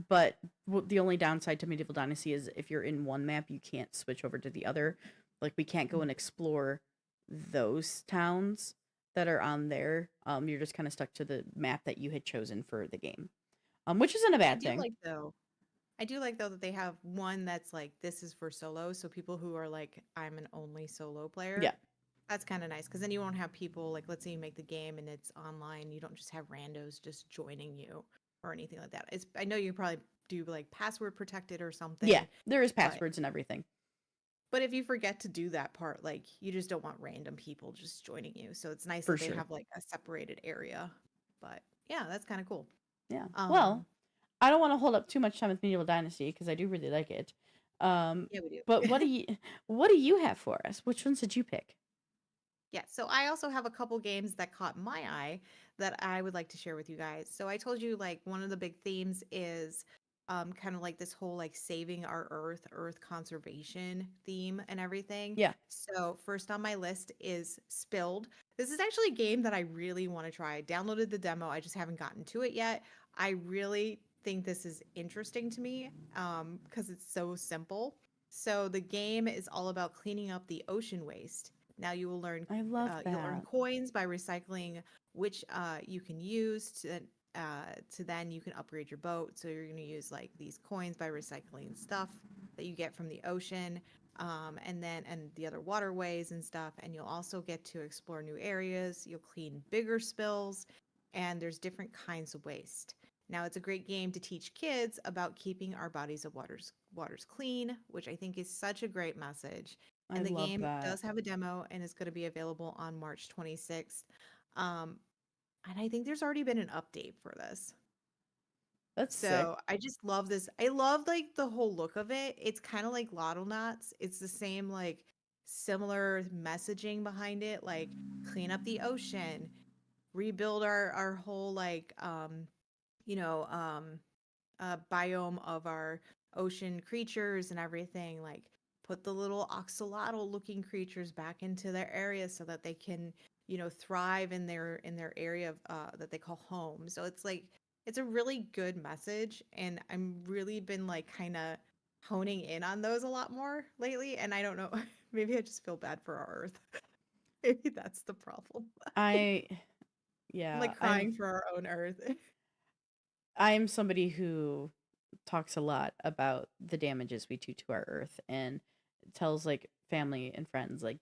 but the only downside to Medieval Dynasty is if you're in one map, you can't switch over to the other. Like we can't go and explore those towns that are on there. You're just kind of stuck to the map that you had chosen for the game. Which isn't a I bad do thing. like though. I do like though that they have one that's like this is for solo, so people who are like I'm an only solo player. Yeah, That's kind of nice because then you won't have people like let's say you make the game and it's online, you don't just have randos just joining you or anything like that. It's I know you probably do like password protected or yeah. something, There is but passwords and everything if you forget to do that part, like you just don't want random people just joining you. So it's nice for that they sure. have like a separated area. But yeah, that's kind of cool. Yeah. Well, Um, I don't want to hold up too much time with Medieval Dynasty because I do really like it. Um, yeah, we do. but what do you have for us? Which ones did you pick? Yeah, so I also have a couple games that caught my eye that I would like to share with you guys. So I told you like one of the big themes is kind of like this whole like saving our earth conservation theme and everything. Yeah, So first on my list is Spilled. This is actually a game that I really want to try. I downloaded the demo, I just haven't gotten to it yet. I really think this is interesting to me because it's so simple. So the game is all about cleaning up the ocean waste. Now I love you'll earn that. coins by recycling, which you can use to then you can upgrade your boat. So you're going to use like these coins by recycling stuff that you get from the ocean, and the other waterways and stuff. And you'll also get to explore new areas. You'll clean bigger spills, and there's different kinds of waste. Now it's a great game to teach kids about keeping our bodies of waters clean, which I think is such a great message. I And the love game that. does have a demo and is going to be available on March 26th. Um, and I think there's already been an update for this. That's sick. So I just love this. I love like the whole look of it. It's kind of like Lotto Knots. It's the same like similar messaging behind it, like clean up the ocean, rebuild our whole like you know biome of our ocean creatures and everything, like put the little axolotl looking creatures back into their area so that they can thrive in their area of, that they call home. So it's like it's a really good message, and I'm really been like kind of honing in on those a lot more lately, and I don't know, maybe I just feel bad for our earth. Maybe that's the problem. I I'm yeah, like crying for our own earth. I'm somebody who talks a lot about the damages we do to our earth and tells like family and friends like,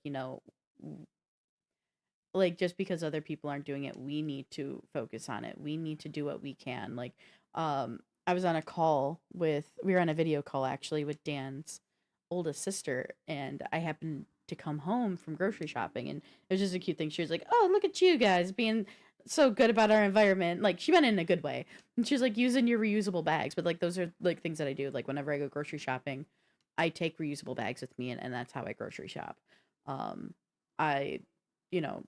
like just because other people aren't doing it, we need to focus on it. We need to do what we can. Like I was on a call with we were on a video call actually with Dan's oldest sister, and I happened to come home from grocery shopping, and it was just a cute thing. She was like, "Oh, look at you guys being so good about our environment." Like she meant it in a good way. And she was like using your reusable bags, but like those are like things that I do. Like whenever I go grocery shopping, I take reusable bags with me, and that's how I grocery shop. Um I you know,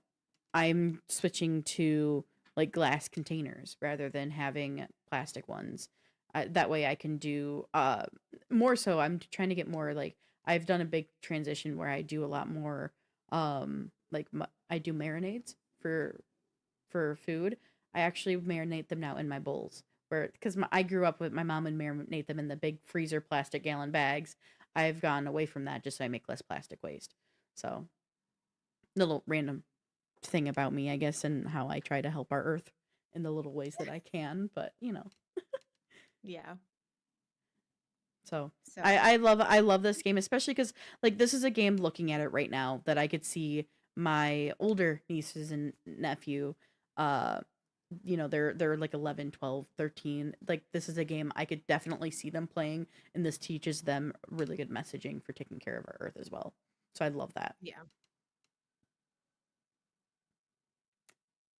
I'm switching to like glass containers rather than having plastic ones. That way I can do more so I'm trying to get more like I've done a big transition where I do a lot more like I do marinades for food. I actually marinate them now in my bowls where because I grew up with my mom would marinate them in the big freezer plastic gallon bags. I've gone away from that just so I make less plastic waste. So, little random thing about me, I guess, and how I try to help our earth in the little ways that I can. But Yeah. so So I love this game, especially because like this is a game looking at it right now that I could see my older nieces and nephew uh they're like 11, 12, 13. Like this is a game I could definitely see them playing, and this teaches them really good messaging for taking care of our earth as well. So I love that. yeah.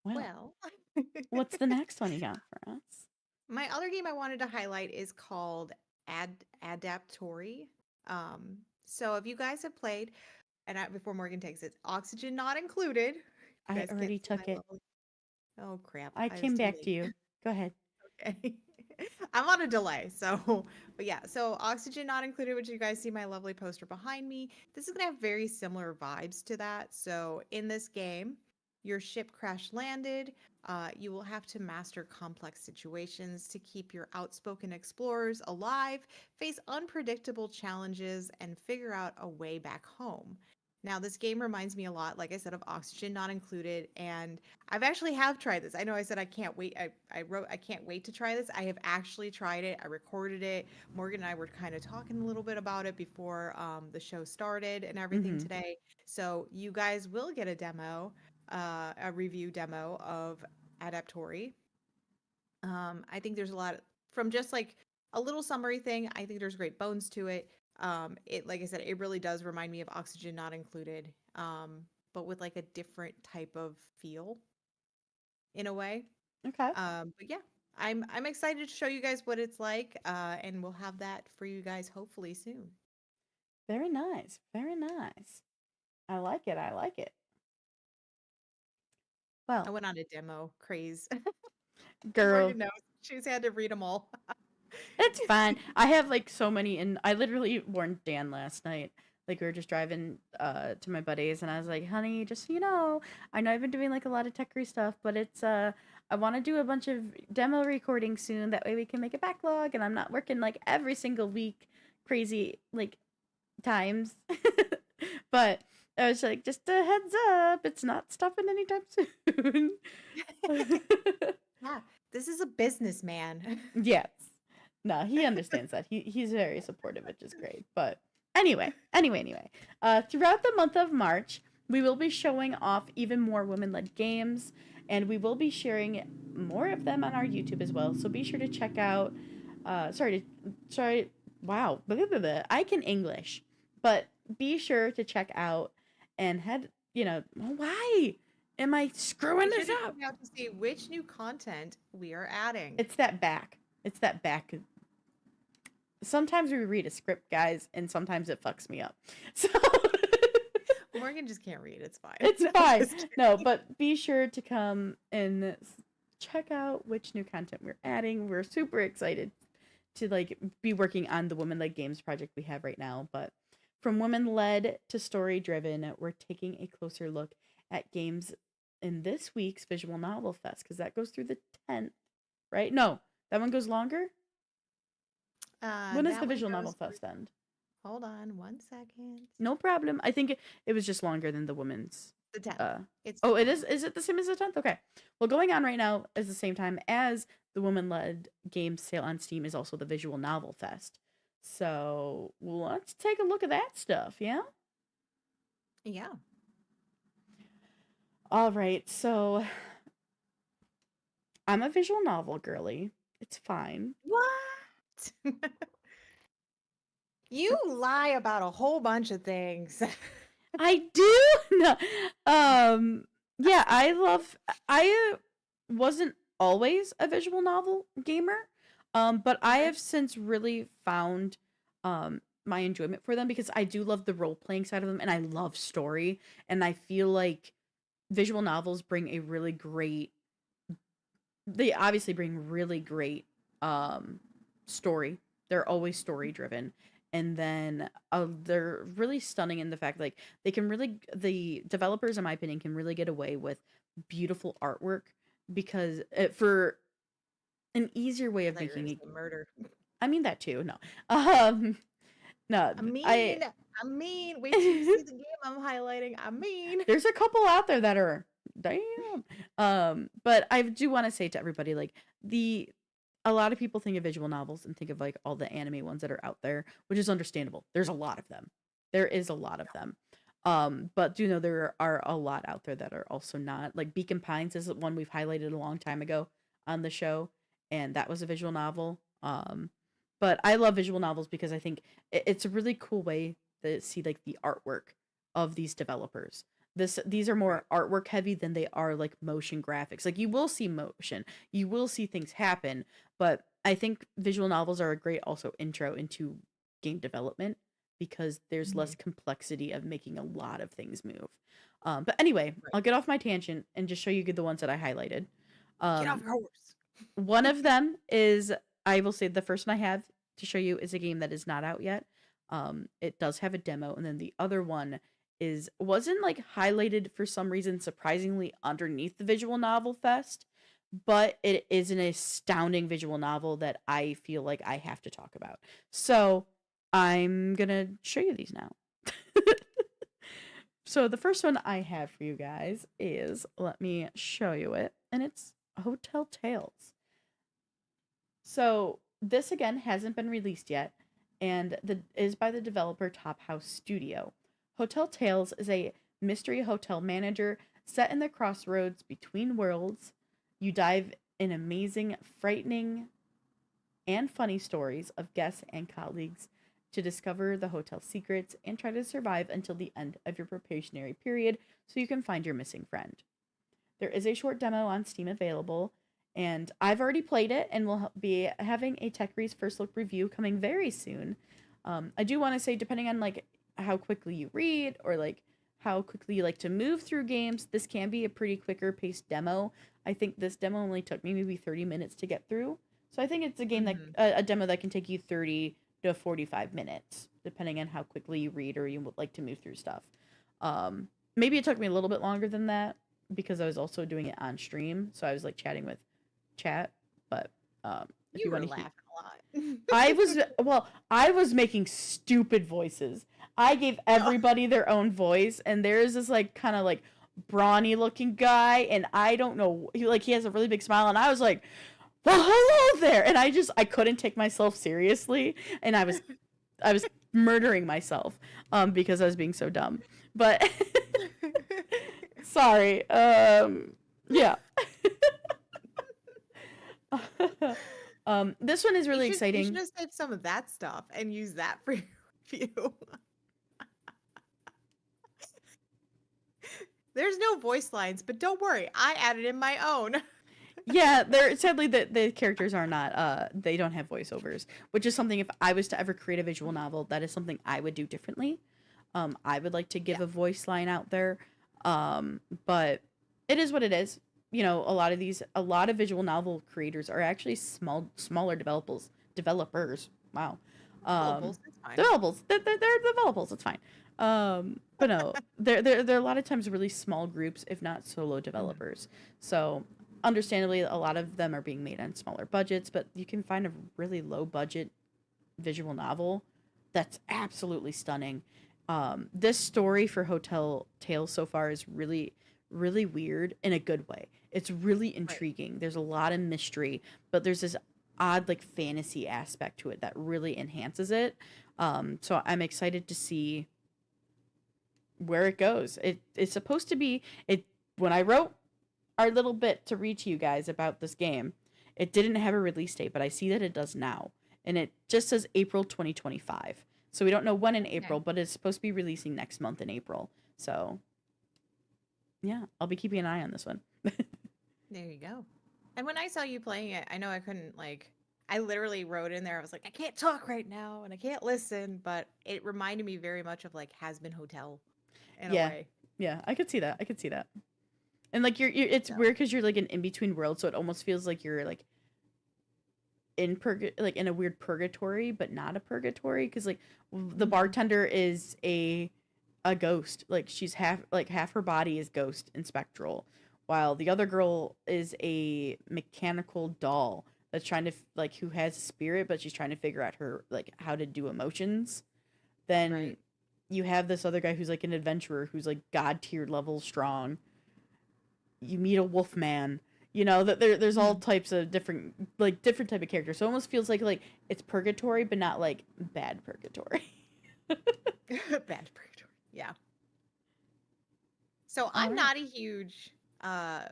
Well, Well, what's the next one you got for us? my other game I wanted to highlight is called Adaptory. So if you guys have played, and before Morgan takes it, Oxygen Not Included. You I guys can't already see my took it. level. Oh crap! I I was came too back to late. you. Go ahead. Okay. I'm on a delay, so but yeah, so Oxygen Not Included, which you guys see my lovely poster behind me. This is gonna have very similar vibes to that. So in this game, your ship crash landed. You will have to master complex situations to keep your outspoken explorers alive, face unpredictable challenges, and figure out a way back home. Now, this game reminds me a lot, like I said, of Oxygen Not Included, and I've actually have tried this. I know I said I can't wait. I wrote I can't wait to try this. I have actually tried it. I recorded it. Morgan and I were kind of talking a little bit about it before the show started and everything Mm-hmm. today. So you guys will get a demo, a review demo of Adaptory. I think there's a lot from just like a little summary thing. I think there's great bones to it. It like I said, it really does remind me of Oxygen Not Included, but with like a different type of feel in a way. Okay. But yeah, I'm excited to show you guys what it's like, and we'll have that for you guys hopefully soon. Very nice. Very nice. I like it. I like it. I Well, went on a demo craze. girl, Morgan knows she's had to read them all. it's fine. I have like so many, and I literally warned Dan last night. Like we were just driving to my buddies, and I was like, "Honey, just so you know, I know I've been doing like a lot of techy stuff, but it's I want to do a bunch of demo recordings soon. That way we can make a backlog, and I'm not working like every single week, crazy like times." But I was like, "Just a heads up, it's not stopping anytime soon." Yeah, this is a businessman. Yes. No, he understands that. He's very supportive, which is great. But anyway. Throughout the month of March, we will be showing off even more women-led games, and we will be sharing more of them on our YouTube as well. So be sure to check out. Sorry. Wow, blah, blah, blah, blah. I can English, but be sure to check out and head. Why am I screwing Be sure this to up? check out to see which new content we are adding. It's that back. It's that back. Sometimes we read a script, guys, and sometimes it fucks me up. So Morgan just can't read. It's fine. it's No, fine. just kidding. No, but be sure to come and check out which new content we're adding. We're super excited to like be working on the women led games project we have right now. But from women led to story driven, we're taking a closer look at games in this week's Visual Novel Fest because that goes through the 10th, right? No, that one goes longer. When does That the one Visual Novel goes through. Fest end? Hold on 1 second. No problem. I think it was just longer than the women's. The 10th. Uh, It's oh, the it 10th. is. Is it the same as the 10th? Okay. Well, going on right now is the same time as the woman-led game sale on Steam is also the Visual Novel Fest. So let's take a look at that stuff. Yeah. Yeah. All right. So I'm a visual novel girly. It's fine. What? You lie about a whole bunch of things. I do. No. Yeah, I wasn't always a visual novel gamer. But I Okay. have since really found my enjoyment for them because I do love the role playing side of them and I love story and I feel like visual novels bring a really great they obviously bring really great story. They're always story driven. And then they're really stunning in the fact like the developers in my opinion can really get away with beautiful artwork because for an easier way I of thought you were making gonna it. say murder. I mean that too. No. Um no, I mean, I I mean, wait till you see the game I'm highlighting. I mean, there's a couple out there that are damn. But I do want to say to everybody like the a lot of people think of visual novels and think of like all the anime ones that are out there, which is understandable. There's a lot of them. There is a lot of them. But do know there are a lot out there that are also not. Like Beacon Pines is one we've highlighted a long time ago on the show, and that was a visual novel. But I love visual novels because I think it's a really cool way to see like the artwork of these developers. These are Right. more artwork heavy than they are like motion graphics. Like you will see motion, you will see things happen, but I think visual novels are a great also intro into game development because there's Mhm. less complexity of making a lot of things move. But anyway, Right. I'll get off my tangent and just show you the ones that I highlighted. Get off Um, your horse. one of them is, I will say, the first one I have to show you is a game that is not out yet. It does have a demo, and then the other one wasn't like highlighted for some reason surprisingly underneath the visual novel fest, but it is an astounding visual novel that I feel like I have to talk about. So I'm gonna show you these now. So the first one I have for you guys is, let me show you it, and it's Hotel Tales. So this again hasn't been released yet, and the is by the developer Top House Studio. Hotel Tales is a mystery hotel manager set in the crossroads between worlds. You dive in amazing, frightening, and funny stories of guests and colleagues to discover the hotel's secrets and try to survive until the end of your probationary period so you can find your missing friend. There is a short demo on Steam available, and I've already played it and will be having a TechRe's first look review coming very soon. I do want to say, depending on like how quickly you read or like how quickly you like to move through games, this can be a pretty quicker paced demo. I think this demo only took me maybe 30 minutes to get through. So I think it's a game that Mhm. a demo that can take you 30 to 45 minutes, depending on how quickly you read or you would like to move through stuff. Maybe it took me a little bit longer than that because I was also doing it on stream, so I was like chatting with chat. But if You you were want to hear, laughing a lot. I was making stupid voices. I gave Oh, everybody their own voice, and there's this like kind of like brawny looking guy, and I don't know, he has a really big smile, and I was like, well, hello there, and I couldn't take myself seriously, and I was murdering myself because I was being so dumb. But sorry. Yeah. This one is really you should exciting. have saved some of that stuff and use that for your review. There's no voice lines, but don't worry, I added in my own. Yeah, they're sadly the characters are not they don't have voiceovers, which is something, if I was to ever create a visual novel, that is something I would do differently. I would like to Yeah. give a voice line out there. But it is what it is. You know, a lot of visual novel creators are actually smaller developers. Wow. Um, Developables, it's fine. developers. They're developers. It's fine. But no, they're a lot of times really small groups, if not solo Mhm. developers. So understandably, a lot of them are being made on smaller budgets, but you can find a really low budget visual novel that's absolutely stunning. This story for Hotel Tales so far is really, really weird in a good way. It's really Right. intriguing. There's a lot of mystery, but there's this odd like fantasy aspect to it that really enhances it. So I'm excited to see where it goes. It's supposed to be it when I wrote our little bit to read to you guys about this game. It didn't have a release date, but I see that it does now. And it just says April 2025. So we don't know when in April, Okay. but it's supposed to be releasing next month in April. So, yeah, I'll be keeping an eye on this one. There you go. And when I saw you playing it, I know I couldn't like I literally wrote in there, I was like, I can't talk right now and I can't listen, but it reminded me very much of like Has Been Hotel in a Yeah. way. Yeah, I could see that. I could see that. And like you're it's So, weird cuz you're like an in-between world, so it almost feels like you're like like in a weird purgatory, but not a purgatory cuz like the mhm. bartender is a ghost. Like she's half her body is ghost and spectral, while the other girl is a mechanical doll that's trying to like who has a spirit, but she's trying to figure out her like how to do emotions. Then Right. you have this other guy who's like an adventurer who's like god tier level strong. You meet a wolf man. You know that there's all Mhm. types of different type of characters. So it almost feels like it's purgatory, but not like bad purgatory. Bad purgatory. Yeah. So All I'm right. not a huge uh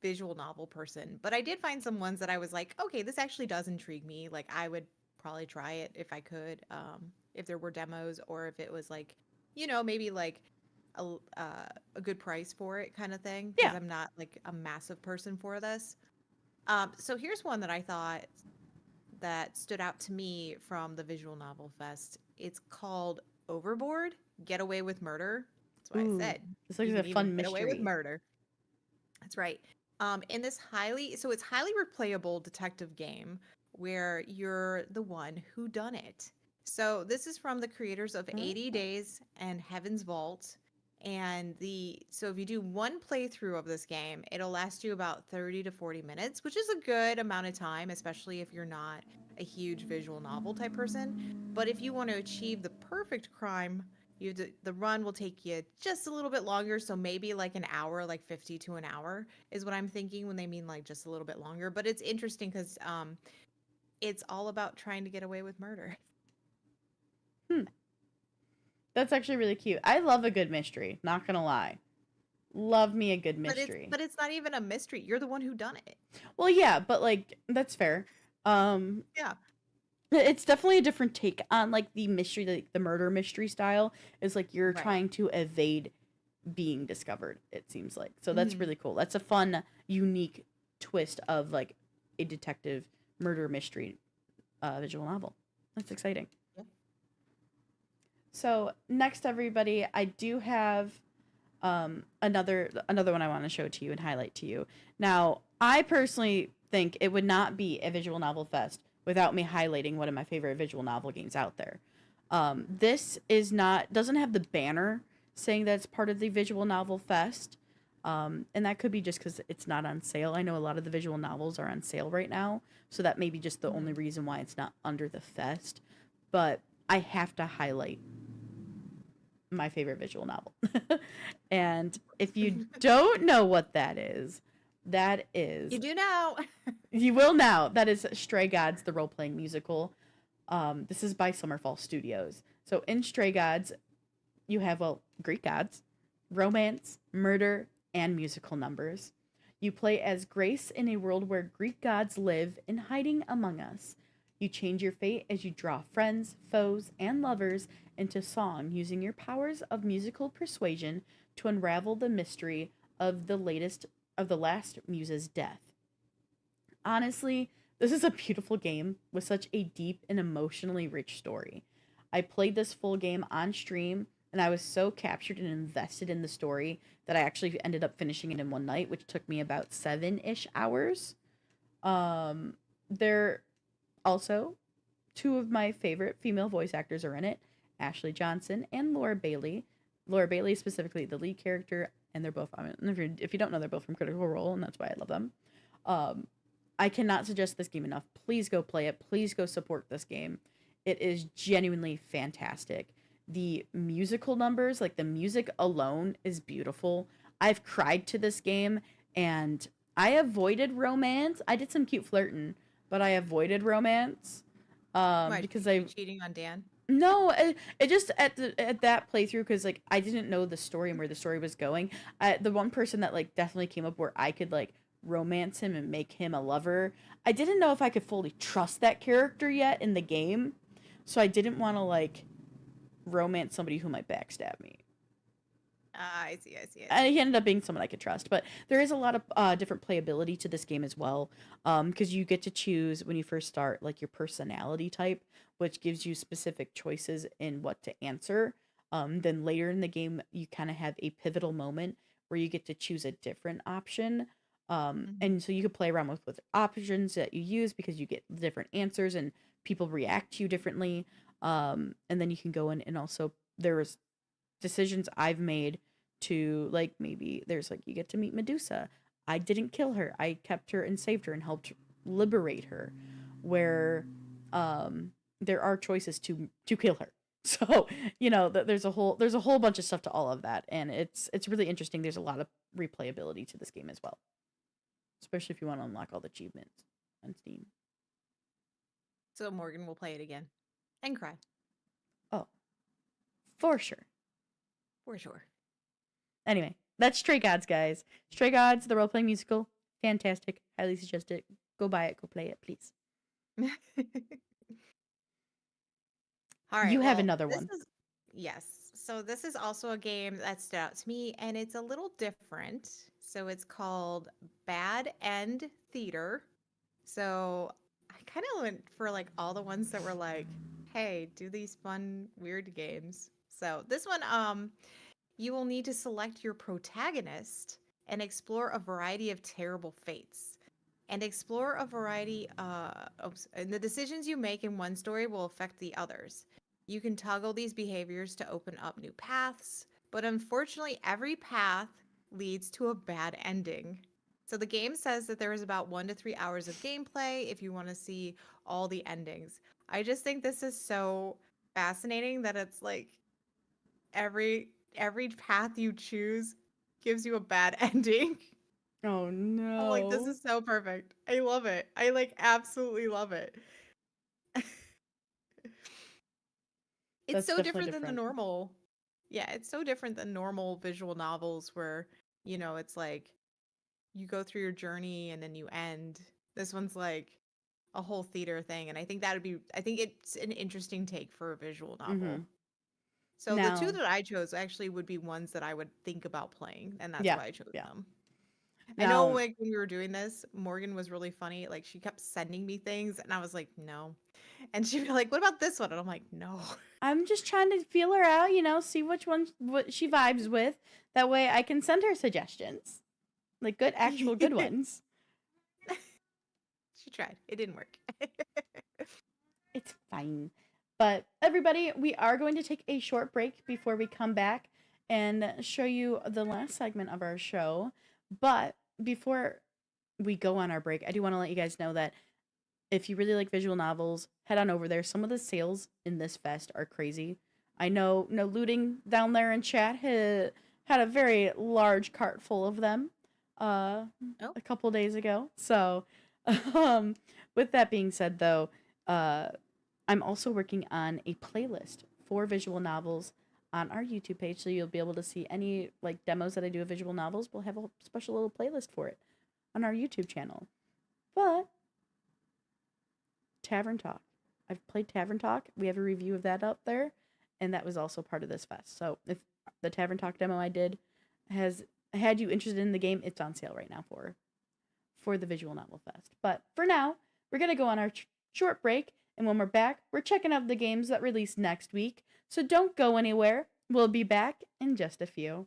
visual novel person, but I did find some ones that I was like, okay, this actually does intrigue me. Like I would probably try it if I could, if there were demos or if it was like, maybe like a good price for it, kind of thing, because Yeah. I'm not like a massive person for this. So here's one that I thought that stood out to me from the Visual Novel Fest. It's called Overboard: Get Away with Murder. That's what I Ooh, said. this looks You like a can even fun get away with mystery. murder. That's right. In this it's highly replayable detective game where you're the one who done it. So this is from the creators of Oh. 80 Days and Heaven's Vault. And so if you do one playthrough of this game, it'll last you about 30 to 40 minutes, which is a good amount of time, especially if you're not a huge visual novel type person. But if you want to achieve the perfect crime, the run will take you just a little bit longer, so maybe like an hour, like 50 to an hour is what I'm thinking when they mean like just a little bit longer. But it's interesting because it's all about trying to get away with murder. Hmm. That's actually really cute. I love a good mystery, not gonna lie. Love me a good But it's mystery. but it's not even a mystery. You're the one who done it. Well, yeah, but like that's fair. Um Yeah. it's definitely a different take on like the mystery, like the murder mystery style is like you're Right. trying to evade being discovered, it seems like. So that's Hmm. really cool. That's a fun, unique twist of like a detective murder mystery visual novel. That's exciting. Yeah. So next, everybody, I do have another one I want to show to you and highlight to you. Now, I personally think it would not be a visual novel fest without me highlighting one of my favorite visual novel games out there. This is not doesn't have the banner saying that it's part of the visual novel fest, and that could be just because it's not on sale. I know a lot of the visual novels are on sale right now, so that may be just the only Hmm. reason why it's not under the fest. But I have to highlight my favorite visual novel. And if you don't know what that You is, do now. you will now. That is Stray Gods, the role playing musical. This is by Summerfall Studios. So in Stray Gods, you have, well, Greek gods, romance, murder, and musical numbers. You play as Grace in a world where Greek gods live in hiding among us. You change your fate as you draw friends, foes, and lovers into song using your powers of musical persuasion to unravel the mystery of the last muse's death. Honestly, this is a beautiful game with such a deep and emotionally rich story. I played this full game on stream and I was so captured and invested in the story that I actually ended up finishing it in one night, which took me about 7-ish hours. Um, there also two of my favorite female voice actors are in it, Ashley Johnson and Laura Bailey. Laura Bailey is specifically the lead character, and they're both. I mean, if you don't know, they're both from Critical Role, and that's why I love them. Um, I cannot suggest this game enough. Please go play it. Please go support this game. It is genuinely fantastic. The musical numbers, like the music alone, is beautiful. I've cried to this game, and I avoided romance. I did some cute flirting, but I avoided romance Why, because you I cheating on Dan? no, it just at that playthrough because like I didn't know the story and where the story was going. The one person that like definitely came up where I could like romance him and make him a lover. I didn't know if I could fully trust that character yet in the game, so I didn't want to like romance somebody who might backstab me. Ah, I see, I see, I And see. he ended up being someone I could trust. But there is a lot of different playability to this game as well, because you get to choose when you first start like your personality type, which gives you specific choices in what to answer. Then later in the game, you kind of have a pivotal moment where you get to choose a different option. Mhm. And so you could play around with options that you use because you get different answers and people react to you differently. And then you can go in and also there's decisions I've made to like maybe there's like you get to meet Medusa. I didn't kill her. I kept her and saved her and helped liberate her. Where there are choices to kill her. So, there's a whole bunch of stuff to all of that and it's really interesting. There's a lot of replayability to this game as well. Especially if you want to unlock all the achievements on Steam. So Morgan will play it again and cry Oh, for sure. for sure. Anyway, that's Stray Gods, guys. Stray Gods, the role playing musical. Fantastic. Highly suggest it. Go buy it. Go play it, please. All You right. have Well, another this one. is yes. So this is also a game that stood out to me, and it's a little different. So it's called Bad End Theater. So I kind of went for like all the ones that were like, hey, do these fun, weird games. So this one, you will need to select your protagonist and explore a variety of terrible fates. And explore a variety and the decisions you make in one story will affect the others. You can toggle these behaviors to open up new paths, but unfortunately every path leads to a bad ending. So the game says that there is about 1 to 3 hours of gameplay if you want to see all the endings. I just think this is so fascinating that it's like every path you choose gives you a bad ending. Oh I'm like, this no. is so perfect. I love it. I like absolutely love it. It's That's so definitely different than the different. normal. Yeah, it's so different than normal visual novels where, it's like you go through your journey and then you end. This one's like a whole theater thing, and I think it's an interesting take for a visual Mm-hmm. novel. So the two Now, that I chose actually would be ones that I would think about playing, and that's yeah, why I chose yeah. them. I know Now, like when we were doing this, Morgan was really funny. Like she kept sending me things and I was like, no. And she'd be like, what about this one? And I'm like, no. I'm just trying to feel her out, see what she vibes with. That way I can send her suggestions. Like good actual good ones. She tried. It didn't work. It's fine. But everybody, we are going to take a short break before we come back and show you the last segment of our show. But before we go on our break, I do want to let you guys know that if you really like visual novels, head on over there. Some of the sales in this fest are crazy. I know No Looting down there in chat had a very large cart full of them uh, Oh, a couple days ago. So, um, with that being said, though, uh, I'm also working on a playlist for visual novels on our YouTube page, so you'll be able to see any like demos that I do of visual novels. We'll have a special little playlist for it on our YouTube channel. But Tavern Talk, I've played Tavern Talk. We have a review of that up there, and that was also part of this fest. So if the Tavern Talk demo I did has had you interested in the game, it's on sale right now for the Visual Novel Fest. But for now, we're going to go on our short break. And when we're back, we're checking out the games that release next week. So don't go anywhere. We'll be back in just a few.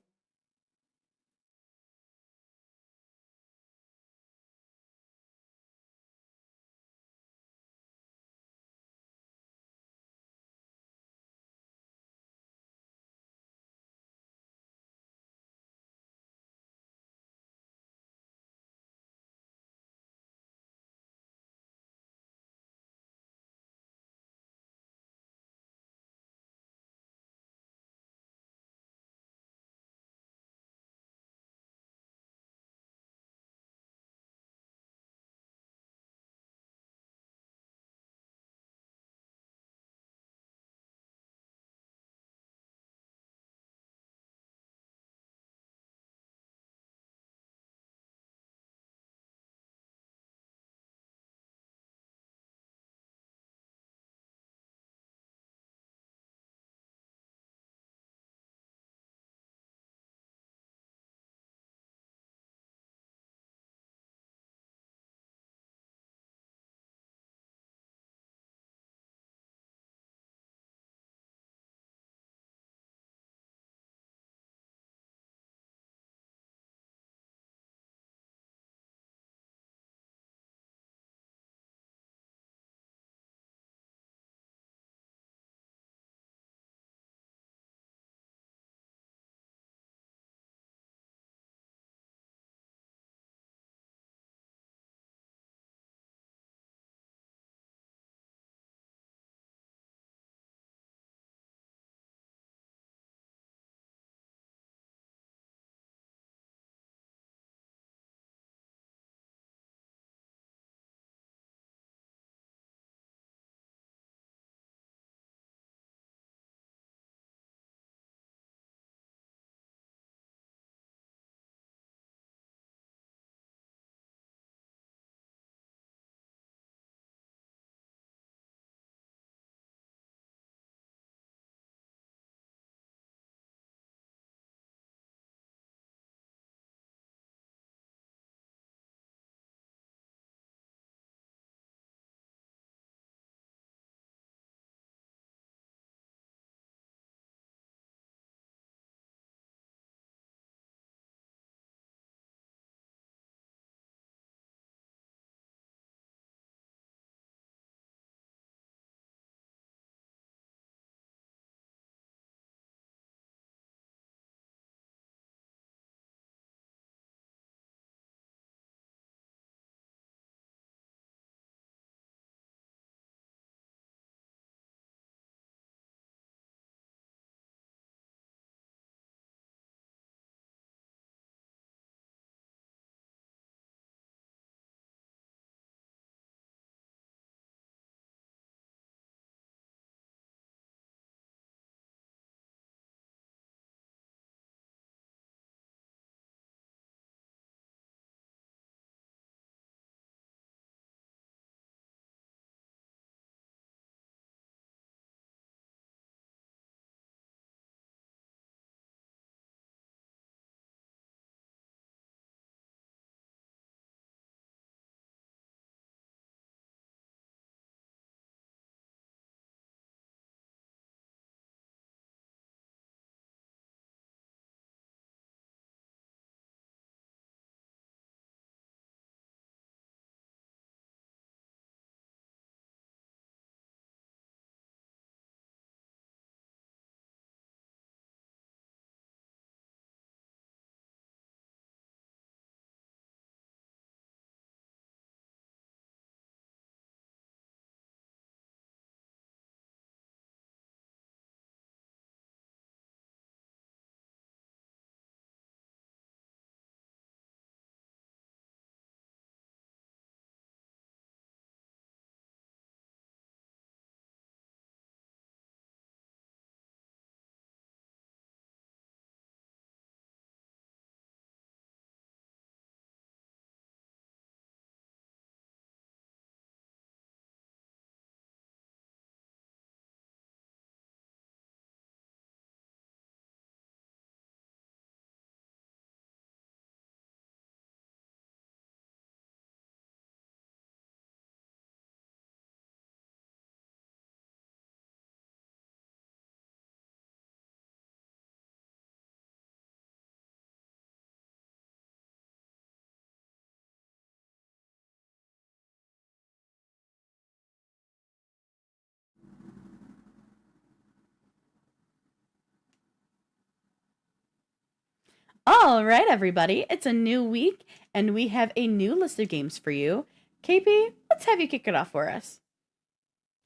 All right, everybody, it's a new week, and we have a new list of games for you. KP, let's have you kick it off for us.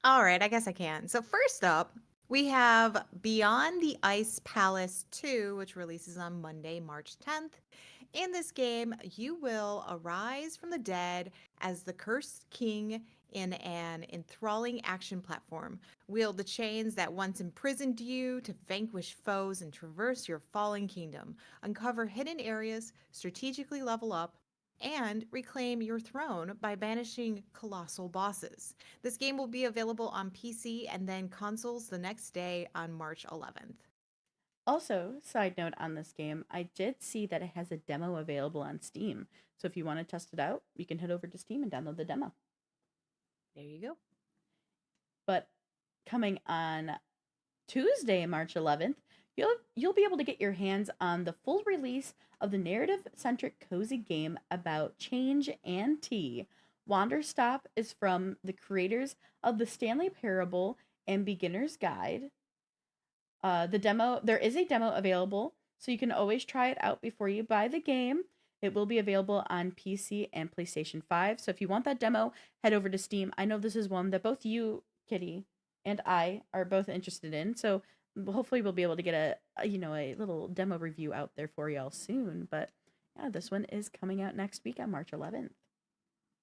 All right, I guess I can. So first up, we have Beyond the Ice Palace 2, which releases on Monday, March 10th. In this game, you will arise from the dead as the cursed king in an enthralling action platform. Wield the chains that once imprisoned you to vanquish foes and traverse your fallen kingdom. Uncover hidden areas, strategically level up, and reclaim your throne by banishing colossal bosses. This game will be available on PC and then consoles the next day on March 11th. Also, side note on this game, I did see that it has a demo available on Steam. So if you want to test it out, you can head over to Steam and download the demo. There you go. But coming on Tuesday, March 11th, you'll be able to get your hands on the full release of the narrative-centric cozy game about change and tea. Wanderstop is from the creators of the Stanley Parable and Beginner's Guide. There is a demo available, so you can always try it out before you buy the game. It will be available on PC and PlayStation 5. So if you want that demo, head over to Steam. I know this is one that both you, Kitty, and I are both interested in. So hopefully we'll be able to get a little demo review out there for y'all soon. But yeah, this one is coming out next week on March 11th.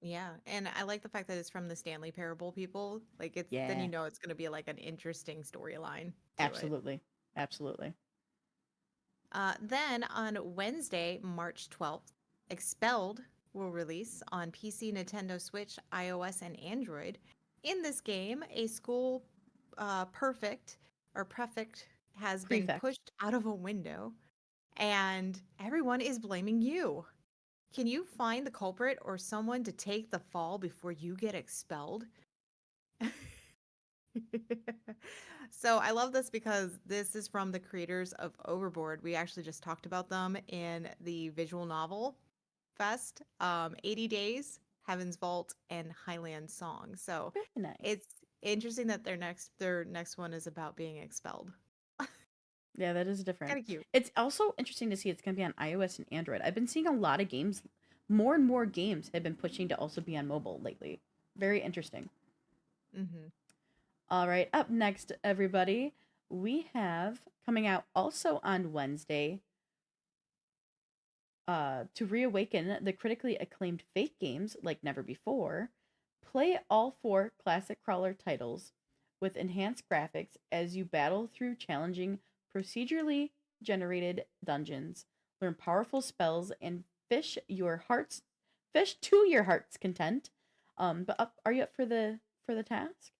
Yeah, and I like the fact that it's from the Stanley Parable people. Like it's then Yeah, you know it's going to be like an interesting storyline to it. absolutely. Absolutely. Then on Wednesday, March 12th, Expelled will release on PC, Nintendo Switch, iOS, and Android. In this game, a school prefect has been Prefect. pushed out of a window, and everyone is blaming you. Can you find the culprit or someone to take the fall before you get expelled? So I love this because this is from the creators of Overboard. We actually just talked about them in the visual novel fest, 80 Days, Heaven's Vault, and Highland Song. So Very nice. it's interesting that their next one is about being expelled. Yeah, that is different. Kind of cute. It's also interesting to see it's going to be on iOS and Android. I've been seeing a lot of games, more and more games have been pushing to also be on mobile lately. Very interesting. Hmm. All right, up next, everybody, we have coming out also on Wednesday to reawaken the critically acclaimed Fate games like never before. Play all four classic crawler titles with enhanced graphics as you battle through challenging procedurally generated dungeons. Learn powerful spells and fish to your heart's content. Are you up for the task?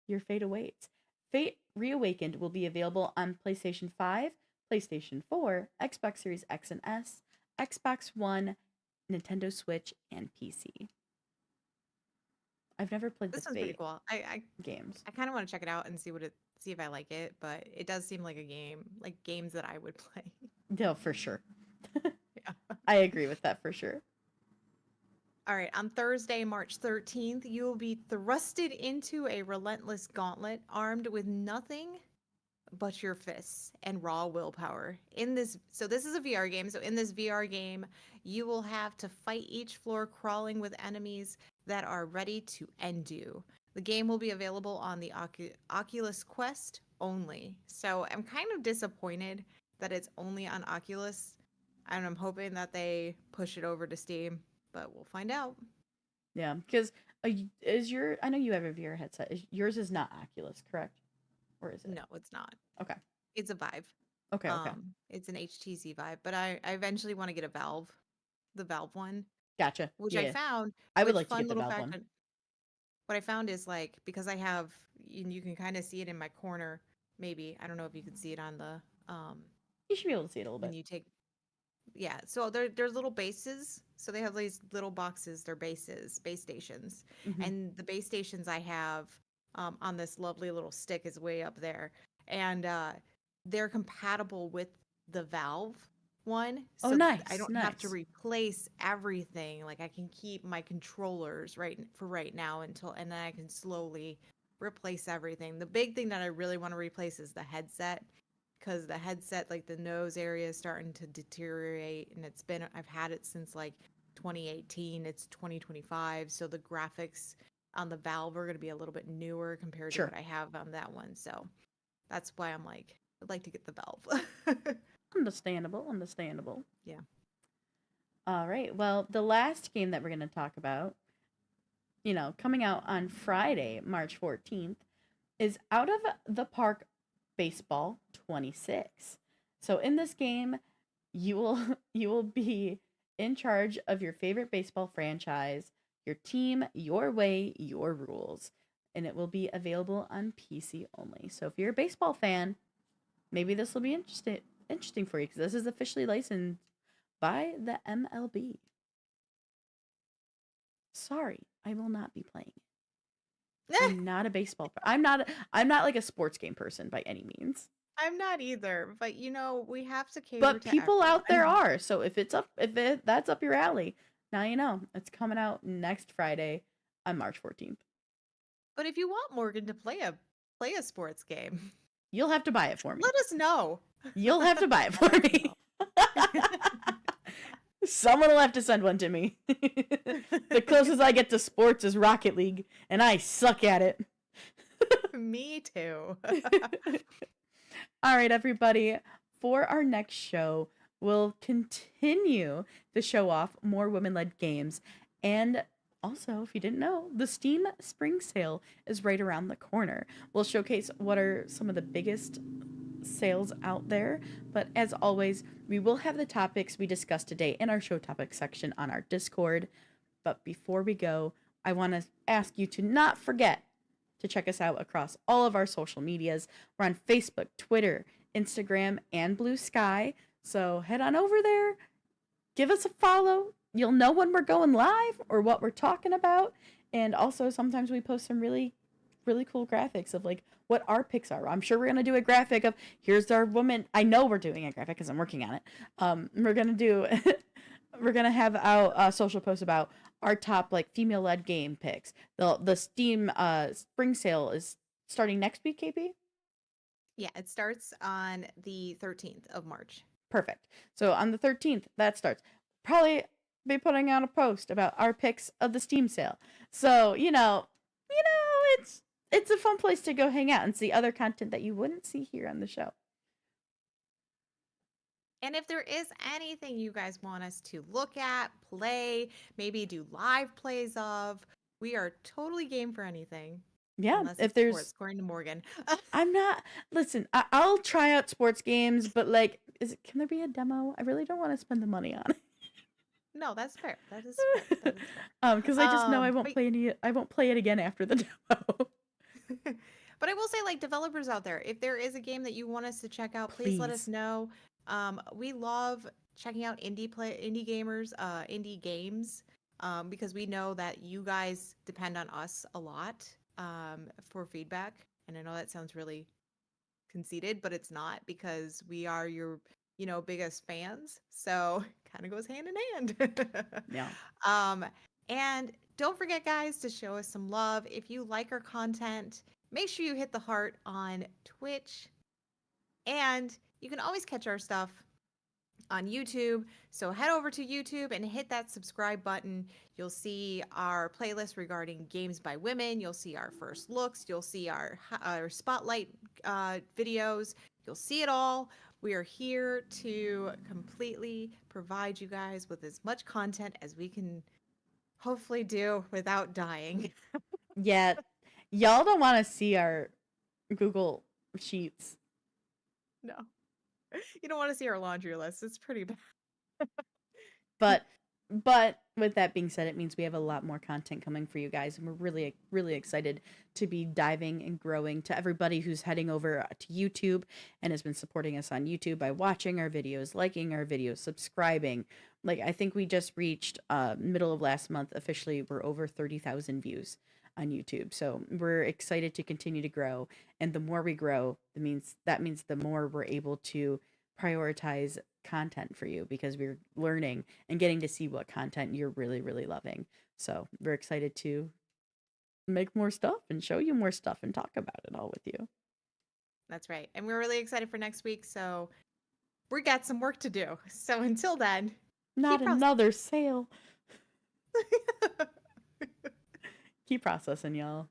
Your fate awaits. Fate Reawakened will be available on PlayStation 5, PlayStation 4, Xbox Series X and S, Xbox One, Nintendo Switch, and PC. I've never played the This one's pretty Fate cool. games. I kind of want to check it out and see if I like it, but it does seem like a game, like games that I would play. No, for sure. Yeah. I agree with that for sure. All right, on Thursday, March 13th, you will be thrusted into a relentless gauntlet armed with nothing but your fists and raw willpower. So this is a VR game. So in this VR game, you will have to fight each floor crawling with enemies that are ready to end you. The game will be available on the Oculus Quest only. So I'm kind of disappointed that it's only on Oculus, and I'm hoping that they push it over to Steam, but we'll find out. Yeah, because I know you have a VR headset. Yours is not Oculus, correct? Or is it? No, it's not. Okay. It's a Vive. Okay. Okay. It's an HTC Vive, but I eventually want to get the Valve one, Gotcha. which I Yeah. found, I would which like to fun get the little Valve fact, one. what I found is like because I have, and you can kind of see it in my corner, maybe. I don't know if you can see it on the You should be able to see it a little when bit. you take, yeah. So there's little bases. So they have these little boxes, they're bases, base stations. Hmm. And the base stations I have on this lovely little stick is way up there. And they're compatible with the Valve one. Oh, So I nice, don't have to nice. replace everything. Like I can keep my controllers right now and then I can slowly replace everything. The big thing that I really want to replace is the headset because the headset, like the nose area, is starting to deteriorate, and I've had it since like 2018. It's 2025, so the graphics on the Valve are going to be a little bit newer compared to Sure. what I have on that one. So that's why I'm like, I'd like to get the Valve. Understandable. Understandable. Yeah. All right. Well, the last game that we're going to talk about, coming out on Friday, March 14th, is Out of the Park Baseball 26. So in this game, you will you will be in charge of your favorite baseball franchise, your team, your way, your rules, and it will be available on PC only. So if you're a baseball fan, maybe this will be interesting for you because this is officially licensed by the MLB. Sorry, I will not be playing. I'm not a baseball. I'm not like a sports game person by any means. I'm not either, but we have to cater But to people out there everyone. are. So that's up your alley, now you know. It's coming out next Friday on March 14th. But if you want Morgan to play a sports game, You'll have to buy it for me. let us know. You'll have to buy it for me. Someone will have to send one to me. The closest I get to sports is Rocket League, and I suck at it. Me too. All right, everybody. For our next show, we'll continue to show off more women-led games. And also, if you didn't know, the Steam Spring Sale is right around the corner. We'll showcase what are some of the biggest sales out there. But as always, we will have the topics we discussed today in our show topics section on our Discord. But before we go, I want to ask you to not forget to check us out across all of our social medias. We're on Facebook, Twitter, Instagram, and Blue Sky. So head on over there, give us a follow. You'll know when we're going live or what we're talking about. And also sometimes we post some really, really cool graphics of like what our picks are. I'm sure we're going to do a graphic of here's our woman. I know we're doing a graphic because I'm working on it. We're going to do, we're going to have a social post about our top like female-led game picks. The Steam spring sale is starting next week, KP? Yeah, it starts on the 13th of March. Perfect. So on the 13th, that starts. Probably be putting out a post about our picks of the Steam sale. So, it's a fun place to go hang out and see other content that you wouldn't see here on the show. And if there is anything you guys want us to look at, play, maybe do live plays of, we are totally game for anything. Yeah, Unless if it's there's sports, according to Morgan. I'm not listen, I'll try out sports games, but like can there be a demo? I really don't want to spend the money on it. No, that's fair. That is fair. That is fair. Because I just know I won't But, play it again after the demo. but I will say, like, developers out there, if there is a game that you want us to check out, please let us Please. know. We love checking out indie gamers, indie games, because we know that you guys depend on us a lot for feedback. And I know that sounds really conceited, but it's not, because we are your biggest fans. So kind of goes hand in hand. Yeah. And don't forget, guys, to show us some love. If you like our content, make sure you hit the heart on Twitch. And you can always catch our stuff on YouTube. So head over to YouTube and hit that subscribe button. You'll see our playlist regarding games by women. You'll see our first looks. You'll see our spotlight videos. You'll see it all. We are here to completely provide you guys with as much content as we can hopefully do without dying. Yeah. Y'all don't want to see our Google Sheets. No. You don't want to see our laundry list. It's pretty bad. But with that being said, it means we have a lot more content coming for you guys, and we're really, really excited to be diving and growing. To everybody who's heading over to YouTube and has been supporting us on YouTube by watching our videos, liking our videos, subscribing. Like, I think we just reached middle of last month, officially we're over 30,000 views on YouTube. So we're excited to continue to grow, and the more we grow, that means the more we're able to prioritize content for you, because we're learning and getting to see what content you're really, really loving. So we're excited to make more stuff and show you more stuff and talk about it all with you. That's right. And we're really excited for next week. So we got some work to do. So until then, Not keep another sale. processing. Keep processing, y'all.